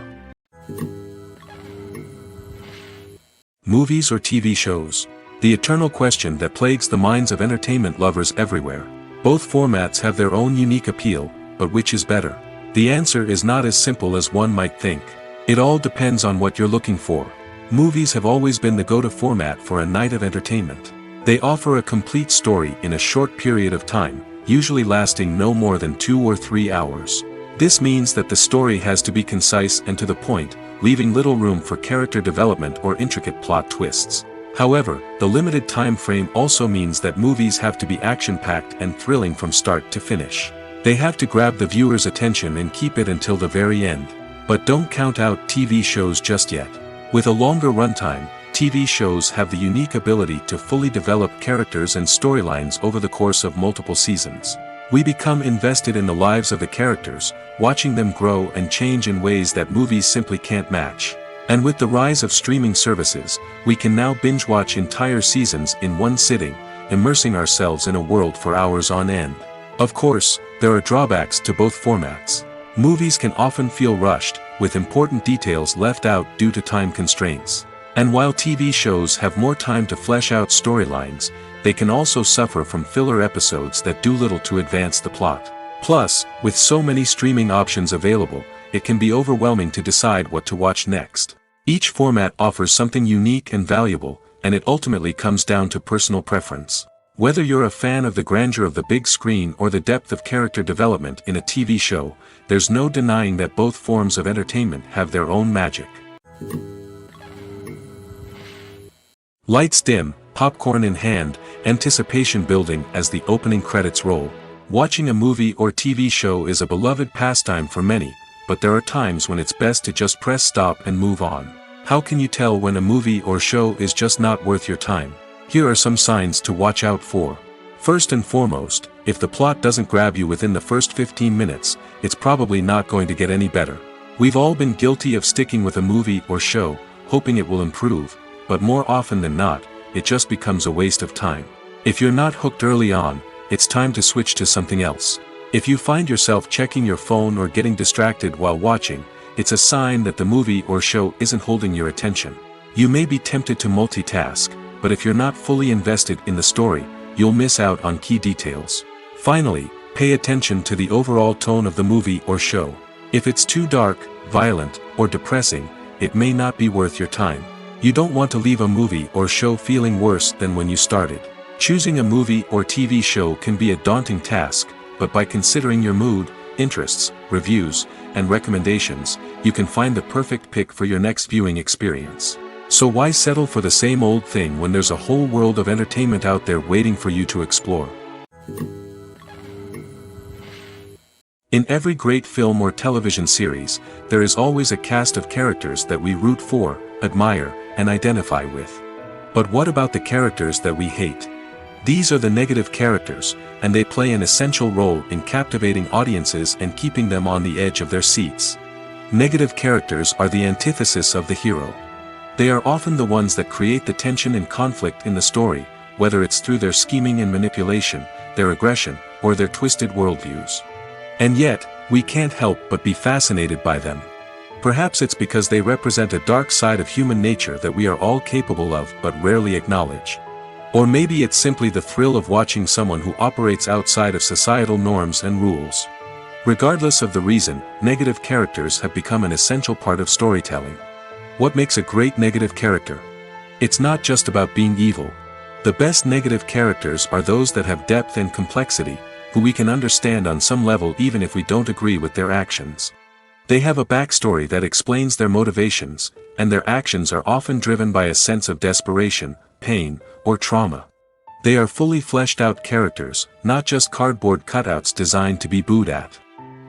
Movies or TV shows? The eternal question that plagues the minds of entertainment lovers everywhere. Both formats have their own unique appeal, but which is better? The answer is not as simple as one might think. It all depends on what you're looking for. Movies have always been the go-to format for a night of entertainment. They offer a complete story in a short period of time, usually lasting no more than 2 or 3 hours. This means that the story has to be concise and to the point, leaving little room for character development or intricate plot twists. However, the limited time frame also means that movies have to be action-packed and thrilling from start to finish. They have to grab the viewer's attention and keep it until the very end. But don't count out TV shows just yet. With a longer runtime, TV shows have the unique ability to fully develop characters and storylines over the course of multiple seasons. We become invested in the lives of the characters, watching them grow and change in ways that movies simply can't match. And with the rise of streaming services, we can now binge-watch entire seasons in one sitting, immersing ourselves in a world for hours on end. Of course, there are drawbacks to both formats. Movies can often feel rushed, with important details left out due to time constraints. And while TV shows have more time to flesh out storylines, they can also suffer from filler episodes that do little to advance the plot. Plus, with so many streaming options available, it can be overwhelming to decide what to watch next. Each format offers something unique and valuable, and it ultimately comes down to personal preference. Whether you're a fan of the grandeur of the big screen or the depth of character development in a TV show, there's no denying that both forms of entertainment have their own magic. Lights dim, popcorn in hand, anticipation building as the opening credits roll. Watching a movie or TV show is a beloved pastime for many, but there are times when it's best to just press stop and move on. How can you tell when a movie or show is just not worth your time? Here are some signs to watch out for. First and foremost, if the plot doesn't grab you within the first 15 minutes, it's probably not going to get any better. We've all been guilty of sticking with a movie or show, hoping it will improve, but more often than not, it just becomes a waste of time. If you're not hooked early on, it's time to switch to something else. If you find yourself checking your phone or getting distracted while watching, it's a sign that the movie or show isn't holding your attention. You may be tempted to multitask, but if you're not fully invested in the story, you'll miss out on key details. Finally, pay attention to the overall tone of the movie or show. If it's too dark, violent, or depressing, it may not be worth your time. You don't want to leave a movie or show feeling worse than when you started. Choosing a movie or TV show can be a daunting task, but by considering your mood, interests, reviews, and recommendations, you can find the perfect pick for your next viewing experience. So why settle for the same old thing when there's a whole world of entertainment out there waiting for you to explore? In every great film or television series, there is always a cast of characters that we root for, admire, and identify with. But what about the characters that we hate? These are the negative characters, and they play an essential role in captivating audiences and keeping them on the edge of their seats. Negative characters are the antithesis of the hero. They are often the ones that create the tension and conflict in the story, whether it's through their scheming and manipulation, their aggression, or their twisted worldviews. And yet, we can't help but be fascinated by them. Perhaps it's because they represent a dark side of human nature that we are all capable of but rarely acknowledge. Or maybe it's simply the thrill of watching someone who operates outside of societal norms and rules. Regardless of the reason, negative characters have become an essential part of storytelling. What makes a great negative character? It's not just about being evil. The best negative characters are those that have depth and complexity, who we can understand on some level even if we don't agree with their actions. They have a backstory that explains their motivations, and their actions are often driven by a sense of desperation, pain, or trauma. They are fully fleshed out characters, not just cardboard cutouts designed to be booed at.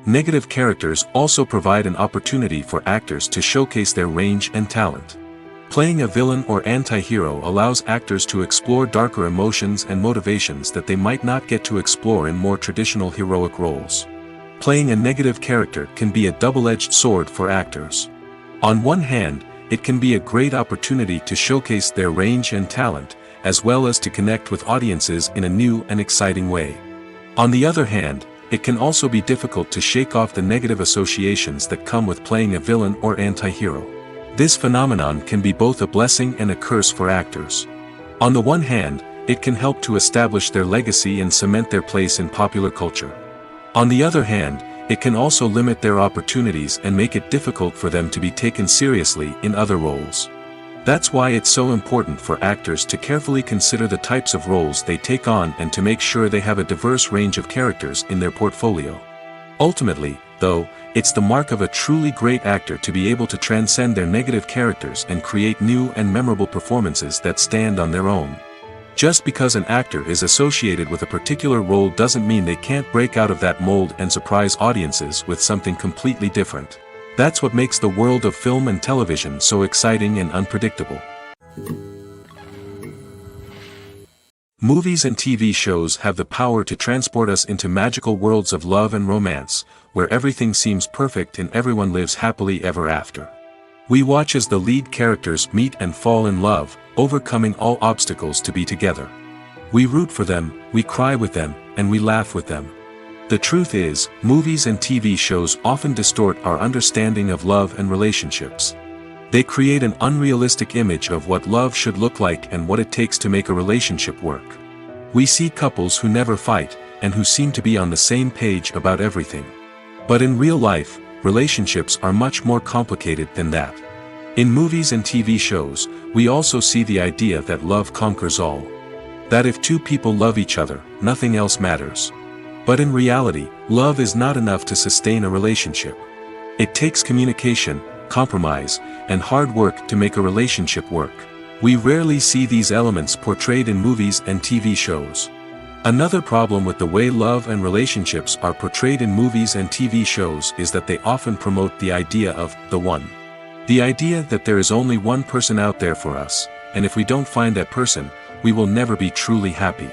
Negative characters also provide an opportunity for actors to showcase their range and talent. Playing a villain or anti-hero allows actors to explore darker emotions and motivations that they might not get to explore in more traditional heroic roles. Playing a negative character can be a double-edged sword for actors. On one hand, it can be a great opportunity to showcase their range and talent, as well as to connect with audiences in a new and exciting way. On the other hand, it can also be difficult to shake off the negative associations that come with playing a villain or anti-hero. This phenomenon can be both a blessing and a curse for actors. On the one hand, it can help to establish their legacy and cement their place in popular culture. On the other hand, it can also limit their opportunities and make it difficult for them to be taken seriously in other roles. That's why it's so important for actors to carefully consider the types of roles they take on and to make sure they have a diverse range of characters in their portfolio. Ultimately, though, it's the mark of a truly great actor to be able to transcend their negative characters and create new and memorable performances that stand on their own. Just because an actor is associated with a particular role doesn't mean they can't break out of that mold and surprise audiences with something completely different. That's what makes the world of film and television so exciting and unpredictable. Movies and TV shows have the power to transport us into magical worlds of love and romance, where everything seems perfect and everyone lives happily ever after. We watch as the lead characters meet and fall in love, overcoming all obstacles to be together. We root for them, we cry with them, and we laugh with them. The truth is, movies and TV shows often distort our understanding of love and relationships. They create an unrealistic image of what love should look like and what it takes to make a relationship work. We see couples who never fight, and who seem to be on the same page about everything. But in real life, relationships are much more complicated than that. In movies and TV shows, we also see the idea that love conquers all. That if two people love each other, nothing else matters. But in reality, love is not enough to sustain a relationship. It takes communication, compromise, and hard work to make a relationship work. We rarely see these elements portrayed in movies and TV shows. Another problem with the way love and relationships are portrayed in movies and TV shows is that they often promote the idea of the one. The idea that there is only one person out there for us, and if we don't find that person, we will never be truly happy.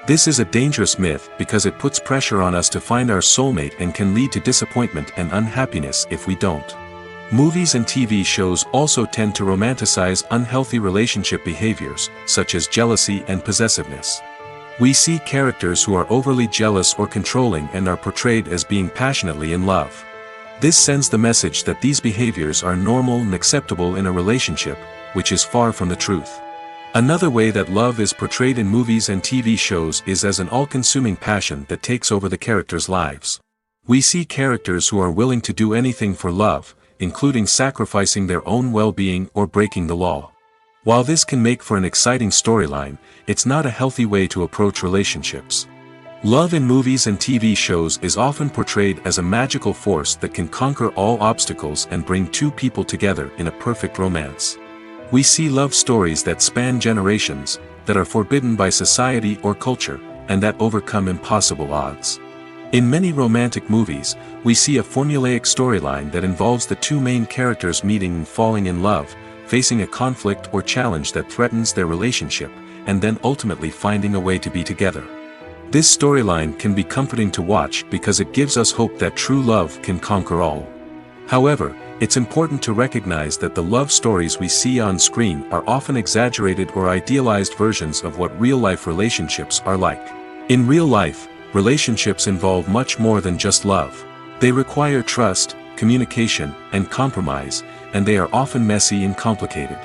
This is a dangerous myth because it puts pressure on us to find our soulmate and can lead to disappointment and unhappiness if we don't. Movies and TV shows also tend to romanticize unhealthy relationship behaviors, such as jealousy and possessiveness. We see characters who are overly jealous or controlling and are portrayed as being passionately in love. This sends the message that these behaviors are normal and acceptable in a relationship, which is far from the truth. Another way that love is portrayed in movies and TV shows is as an all-consuming passion that takes over the characters' lives. We see characters who are willing to do anything for love, including sacrificing their own well-being or breaking the law. While this can make for an exciting storyline, it's not a healthy way to approach relationships. Love in movies and TV shows is often portrayed as a magical force that can conquer all obstacles and bring two people together in a perfect romance. We see love stories that span generations, that are forbidden by society or culture, and that overcome impossible odds. In many romantic movies, we see a formulaic storyline that involves the two main characters meeting and falling in love, facing a conflict or challenge that threatens their relationship, and then ultimately finding a way to be together. This storyline can be comforting to watch because it gives us hope that true love can conquer all. However, it's important to recognize that the love stories we see on screen are often exaggerated or idealized versions of what real-life relationships are like. In real life, relationships involve much more than just love. They require trust, communication, and compromise, and they are often messy and complicated.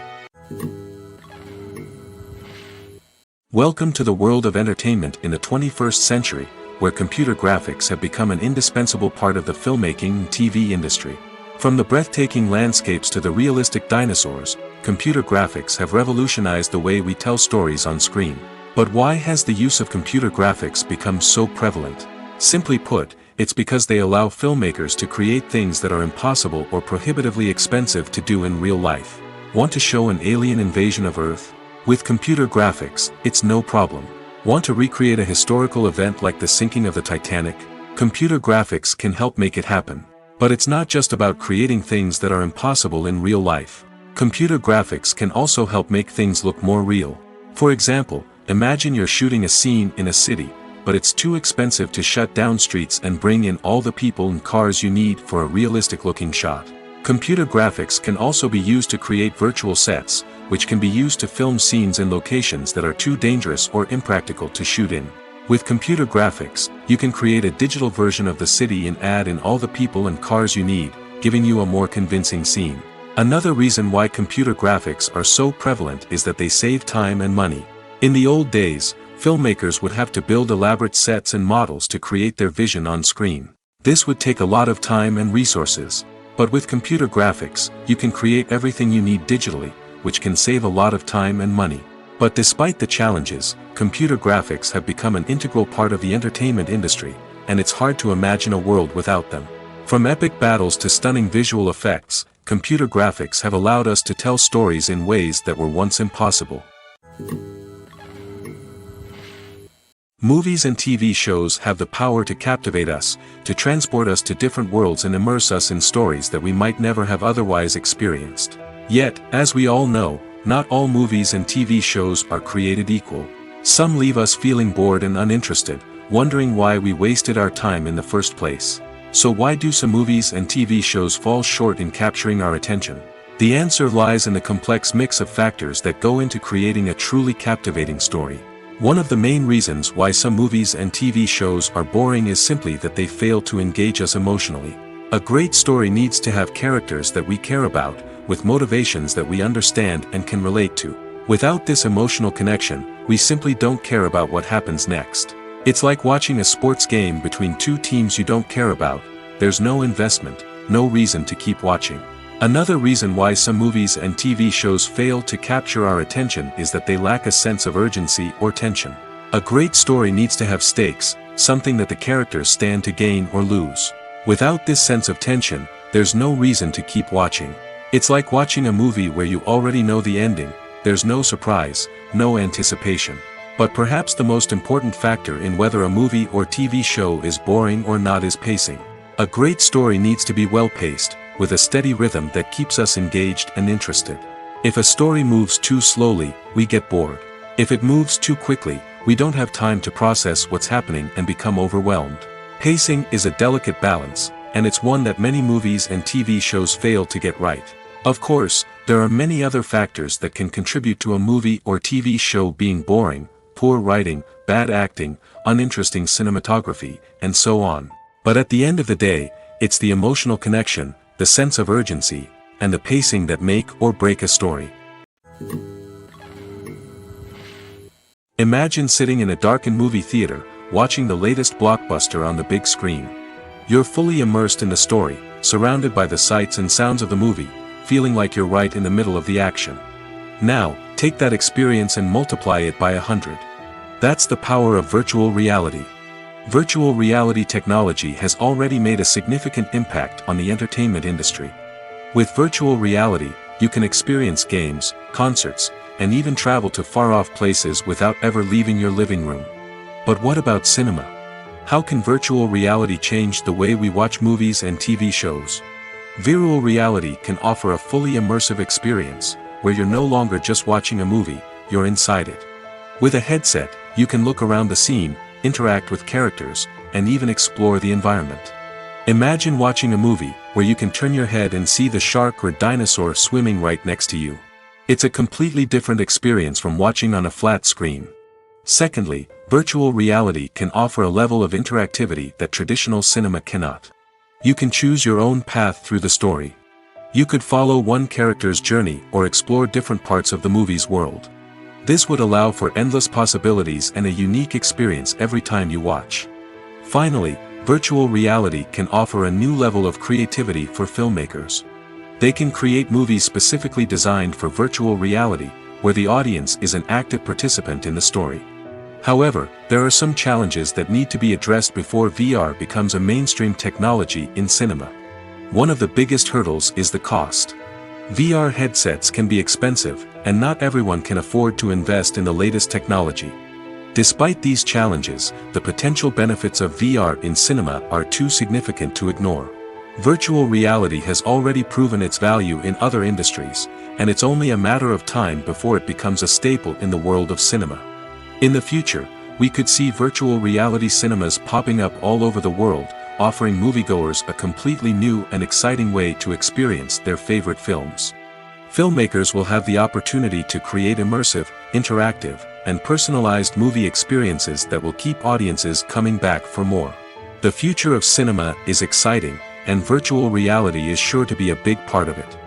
Welcome to the world of entertainment in the 21st century, where computer graphics have become an indispensable part of the filmmaking and TV industry. From the breathtaking landscapes to the realistic dinosaurs, computer graphics have revolutionized the way we tell stories on screen. But why has the use of computer graphics become so prevalent? Simply put, it's because they allow filmmakers to create things that are impossible or prohibitively expensive to do in real life. Want to show an alien invasion of Earth? With computer graphics, it's no problem. Want to recreate a historical event like the sinking of the Titanic? Computer graphics can help make it happen. But it's not just about creating things that are impossible in real life. Computer graphics can also help make things look more real. For example, imagine you're shooting a scene in a city, but it's too expensive to shut down streets and bring in all the people and cars you need for a realistic-looking shot. Computer graphics can also be used to create virtual sets, which can be used to film scenes in locations that are too dangerous or impractical to shoot in. With computer graphics, you can create a digital version of the city and add in all the people and cars you need, giving you a more convincing scene. Another reason why computer graphics are so prevalent is that they save time and money. In the old days, filmmakers would have to build elaborate sets and models to create their vision on screen. This would take a lot of time and resources. But with computer graphics, you can create everything you need digitally, which can save a lot of time and money. But despite the challenges, computer graphics have become an integral part of the entertainment industry, and it's hard to imagine a world without them. From epic battles to stunning visual effects, computer graphics have allowed us to tell stories in ways that were once impossible. Movies and TV shows have the power to captivate us, to transport us to different worlds and immerse us in stories that we might never have otherwise experienced. Yet, as we all know, not all movies and TV shows are created equal. Some leave us feeling bored and uninterested, wondering why we wasted our time in the first place. So why do some movies and TV shows fall short in capturing our attention? The answer lies in the complex mix of factors that go into creating a truly captivating story. One of the main reasons why some movies and TV shows are boring is simply that they fail to engage us emotionally. A great story needs to have characters that we care about, with motivations that we understand and can relate to. Without this emotional connection, we simply don't care about what happens next. It's like watching a sports game between two teams you don't care about. There's no investment, no reason to keep watching. Another reason why some movies and TV shows fail to capture our attention is that they lack a sense of urgency or tension. A great story needs to have stakes, something that the characters stand to gain or lose. Without this sense of tension, there's no reason to keep watching. It's like watching a movie where you already know the ending. There's no surprise, no anticipation. But perhaps the most important factor in whether a movie or TV show is boring or not is pacing. A great story needs to be well-paced, with a steady rhythm that keeps us engaged and interested. If a story moves too slowly, we get bored. If it moves too quickly, we don't have time to process what's happening and become overwhelmed. Pacing is a delicate balance, and it's one that many movies and TV shows fail to get right. Of course, there are many other factors that can contribute to a movie or TV show being boring: poor writing, bad acting, uninteresting cinematography, and so on. But at the end of the day, it's the emotional connection, the sense of urgency, and the pacing that make or break a story. Imagine sitting in a darkened movie theater, watching the latest blockbuster on the big screen. You're fully immersed in the story, surrounded by the sights and sounds of the movie, feeling like you're right in the middle of the action. Now, take that experience and multiply it by 100. That's the power of virtual reality. Virtual reality technology has already made a significant impact on the entertainment industry. With virtual reality, you can experience games, concerts, and even travel to far-off places without ever leaving your living room. But what about cinema? How can virtual reality change the way we watch movies and TV shows? Virtual reality can offer a fully immersive experience, where you're no longer just watching a movie, you're inside it. With a headset, you can look around the scene, interact with characters, and even explore the environment. Imagine watching a movie, where you can turn your head and see the shark or dinosaur swimming right next to you. It's a completely different experience from watching on a flat screen. Secondly, virtual reality can offer a level of interactivity that traditional cinema cannot. You can choose your own path through the story. You could follow one character's journey or explore different parts of the movie's world. This would allow for endless possibilities and a unique experience every time you watch. Finally, virtual reality can offer a new level of creativity for filmmakers. They can create movies specifically designed for virtual reality, where the audience is an active participant in the story. However, there are some challenges that need to be addressed before VR becomes a mainstream technology in cinema. One of the biggest hurdles is the cost. VR headsets can be expensive, and not everyone can afford to invest in the latest technology. Despite these challenges, the potential benefits of VR in cinema are too significant to ignore. Virtual reality has already proven its value in other industries, and it's only a matter of time before it becomes a staple in the world of cinema. In the future, we could see virtual reality cinemas popping up all over the world, offering moviegoers a completely new and exciting way to experience their favorite films. Filmmakers will have the opportunity to create immersive, interactive, and personalized movie experiences that will keep audiences coming back for more. The future of cinema is exciting, and virtual reality is sure to be a big part of it.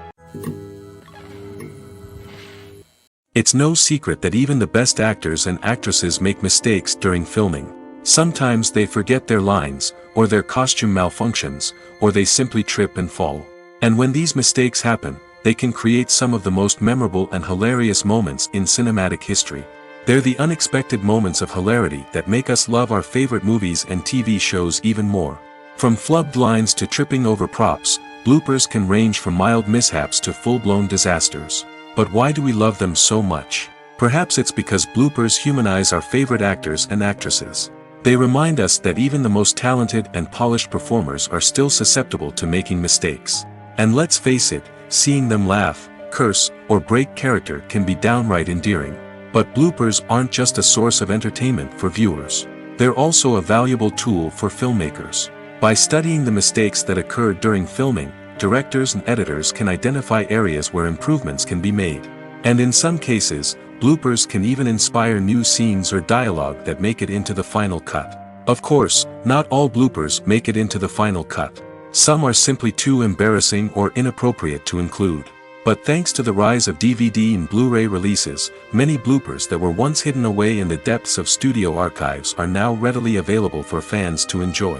It's no secret that even the best actors and actresses make mistakes during filming. Sometimes they forget their lines, or their costume malfunctions, or they simply trip and fall. And when these mistakes happen, they can create some of the most memorable and hilarious moments in cinematic history. They're the unexpected moments of hilarity that make us love our favorite movies and TV shows even more. From flubbed lines to tripping over props, bloopers can range from mild mishaps to full-blown disasters. But why do we love them so much? Perhaps it's because bloopers humanize our favorite actors and actresses. They remind us that even the most talented and polished performers are still susceptible to making mistakes. And let's face it, seeing them laugh, curse, or break character can be downright endearing. But bloopers aren't just a source of entertainment for viewers. They're also a valuable tool for filmmakers. By studying the mistakes that occurred during filming, directors and editors can identify areas where improvements can be made. And in some cases, bloopers can even inspire new scenes or dialogue that make it into the final cut. Of course, not all bloopers make it into the final cut. Some are simply too embarrassing or inappropriate to include. But thanks to the rise of DVD and Blu-ray releases, many bloopers that were once hidden away in the depths of studio archives are now readily available for fans to enjoy.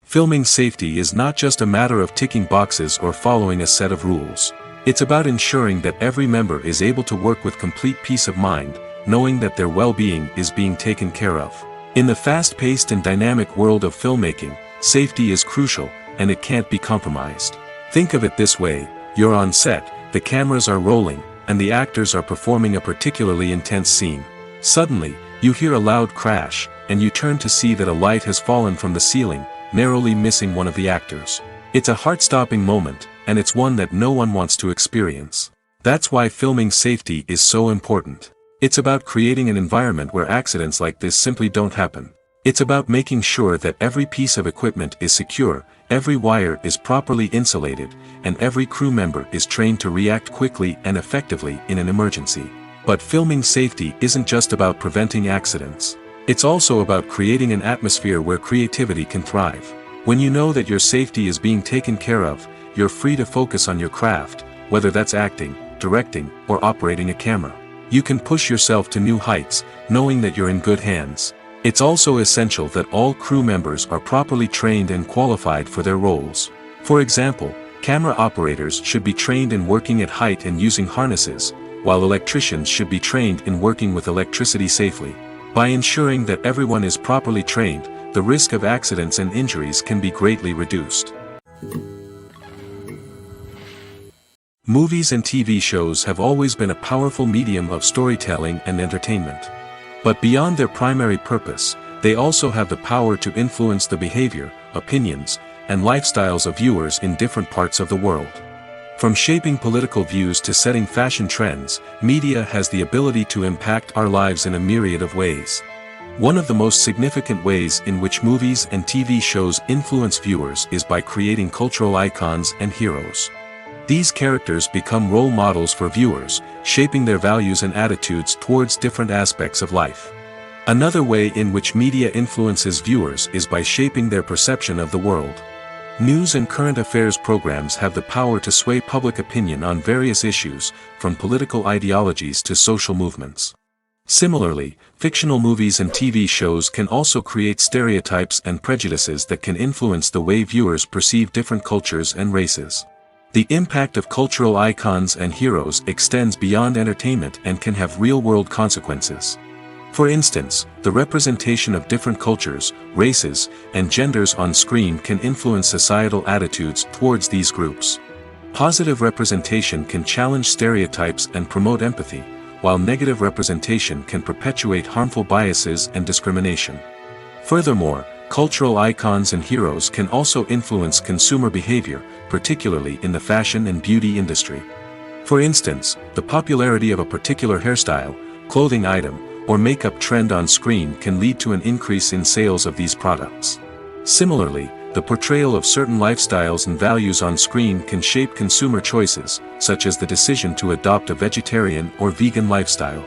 Filming safety is not just a matter of ticking boxes or following a set of rules. It's about ensuring that every member is able to work with complete peace of mind, knowing that their well-being is being taken care of. In the fast-paced and dynamic world of filmmaking, safety is crucial, and it can't be compromised. Think of it this way: you're on set, the cameras are rolling, and the actors are performing a particularly intense scene. Suddenly, you hear a loud crash, and you turn to see that a light has fallen from the ceiling, narrowly missing one of the actors. It's a heart-stopping moment, and it's one that no one wants to experience. That's why filming safety is so important. It's about creating an environment where accidents like this simply don't happen. It's about making sure that every piece of equipment is secure, every wire is properly insulated, and every crew member is trained to react quickly and effectively in an emergency. But filming safety isn't just about preventing accidents. It's also about creating an atmosphere where creativity can thrive. When you know that your safety is being taken care of, you're free to focus on your craft, whether that's acting, directing, or operating a camera. You can push yourself to new heights, knowing that you're in good hands. It's also essential that all crew members are properly trained and qualified for their roles. For example, camera operators should be trained in working at height and using harnesses, while electricians should be trained in working with electricity safely. By ensuring that everyone is properly trained, the risk of accidents and injuries can be greatly reduced. Movies and TV shows have always been a powerful medium of storytelling and entertainment. But beyond their primary purpose, they also have the power to influence the behavior, opinions, and lifestyles of viewers in different parts of the world. From shaping political views to setting fashion trends, media has the ability to impact our lives in a myriad of ways. One of the most significant ways in which movies and TV shows influence viewers is by creating cultural icons and heroes. These characters become role models for viewers, shaping their values and attitudes towards different aspects of life. Another way in which media influences viewers is by shaping their perception of the world. News and current affairs programs have the power to sway public opinion on various issues, from political ideologies to social movements. Similarly, fictional movies and TV shows can also create stereotypes and prejudices that can influence the way viewers perceive different cultures and races. The impact of cultural icons and heroes extends beyond entertainment and can have real-world consequences. For instance, the representation of different cultures, races, and genders on screen can influence societal attitudes towards these groups. Positive representation can challenge stereotypes and promote empathy, while negative representation can perpetuate harmful biases and discrimination. Furthermore, cultural icons and heroes can also influence consumer behavior, particularly in the fashion and beauty industry. For instance, the popularity of a particular hairstyle, clothing item, or makeup trend on screen can lead to an increase in sales of these products. Similarly, the portrayal of certain lifestyles and values on screen can shape consumer choices, such as the decision to adopt a vegetarian or vegan lifestyle.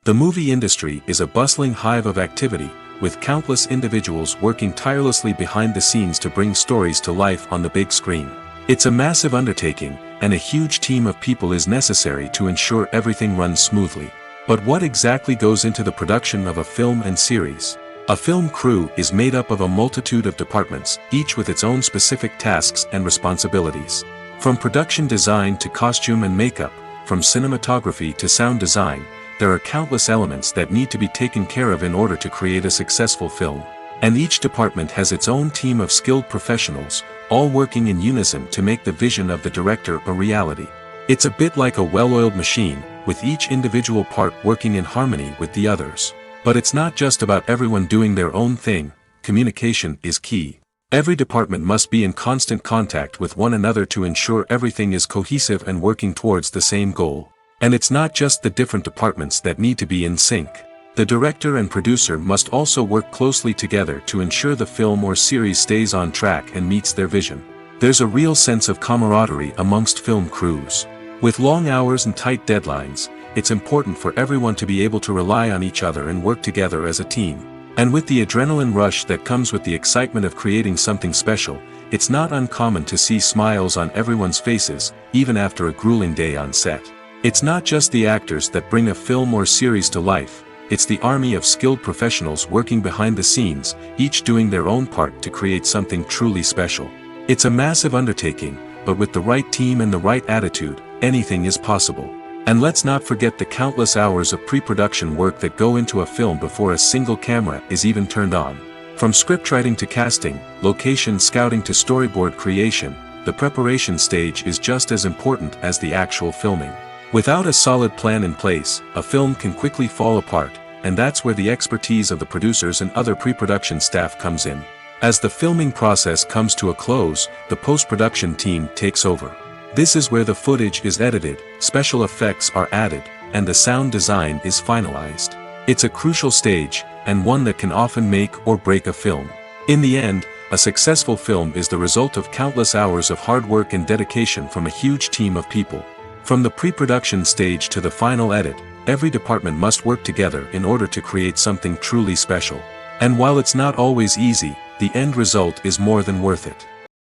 The movie industry is a bustling hive of activity, with countless individuals working tirelessly behind the scenes to bring stories to life on the big screen. It's a massive undertaking, and a huge team of people is necessary to ensure everything runs smoothly. But what exactly goes into the production of a film and series? A film crew is made up of a multitude of departments, each with its own specific tasks and responsibilities. From production design to costume and makeup, from cinematography to sound design, there are countless elements that need to be taken care of in order to create a successful film. And each department has its own team of skilled professionals, all working in unison to make the vision of the director a reality. It's a bit like a well-oiled machine, with each individual part working in harmony with the others. But it's not just about everyone doing their own thing. Communication is key. Every department must be in constant contact with one another to ensure everything is cohesive and working towards the same goal. And it's not just the different departments that need to be in sync. The director and producer must also work closely together to ensure the film or series stays on track and meets their vision. There's a real sense of camaraderie amongst film crews. With long hours and tight deadlines, it's important for everyone to be able to rely on each other and work together as a team. And with the adrenaline rush that comes with the excitement of creating something special, it's not uncommon to see smiles on everyone's faces, even after a grueling day on set. It's not just the actors that bring a film or series to life. It's the army of skilled professionals working behind the scenes, each doing their own part to create something truly special. It's a massive undertaking, but with the right team and the right attitude, anything is possible. And let's not forget the countless hours of pre-production work that go into a film before a single camera is even turned on. From scriptwriting to casting, location scouting to storyboard creation, the preparation stage is just as important as the actual filming. Without a solid plan in place, a film can quickly fall apart, and that's where the expertise of the producers and other pre-production staff comes in. As the filming process comes to a close, the post-production team takes over. This is where the footage is edited, special effects are added, and the sound design is finalized. It's a crucial stage, and one that can often make or break a film. In the end, a successful film is the result of countless hours of hard work and dedication from a huge team of people. From the pre-production stage to the final edit, every department must work together in order to create something truly special. And while it's not always easy, the end result is more than worth it.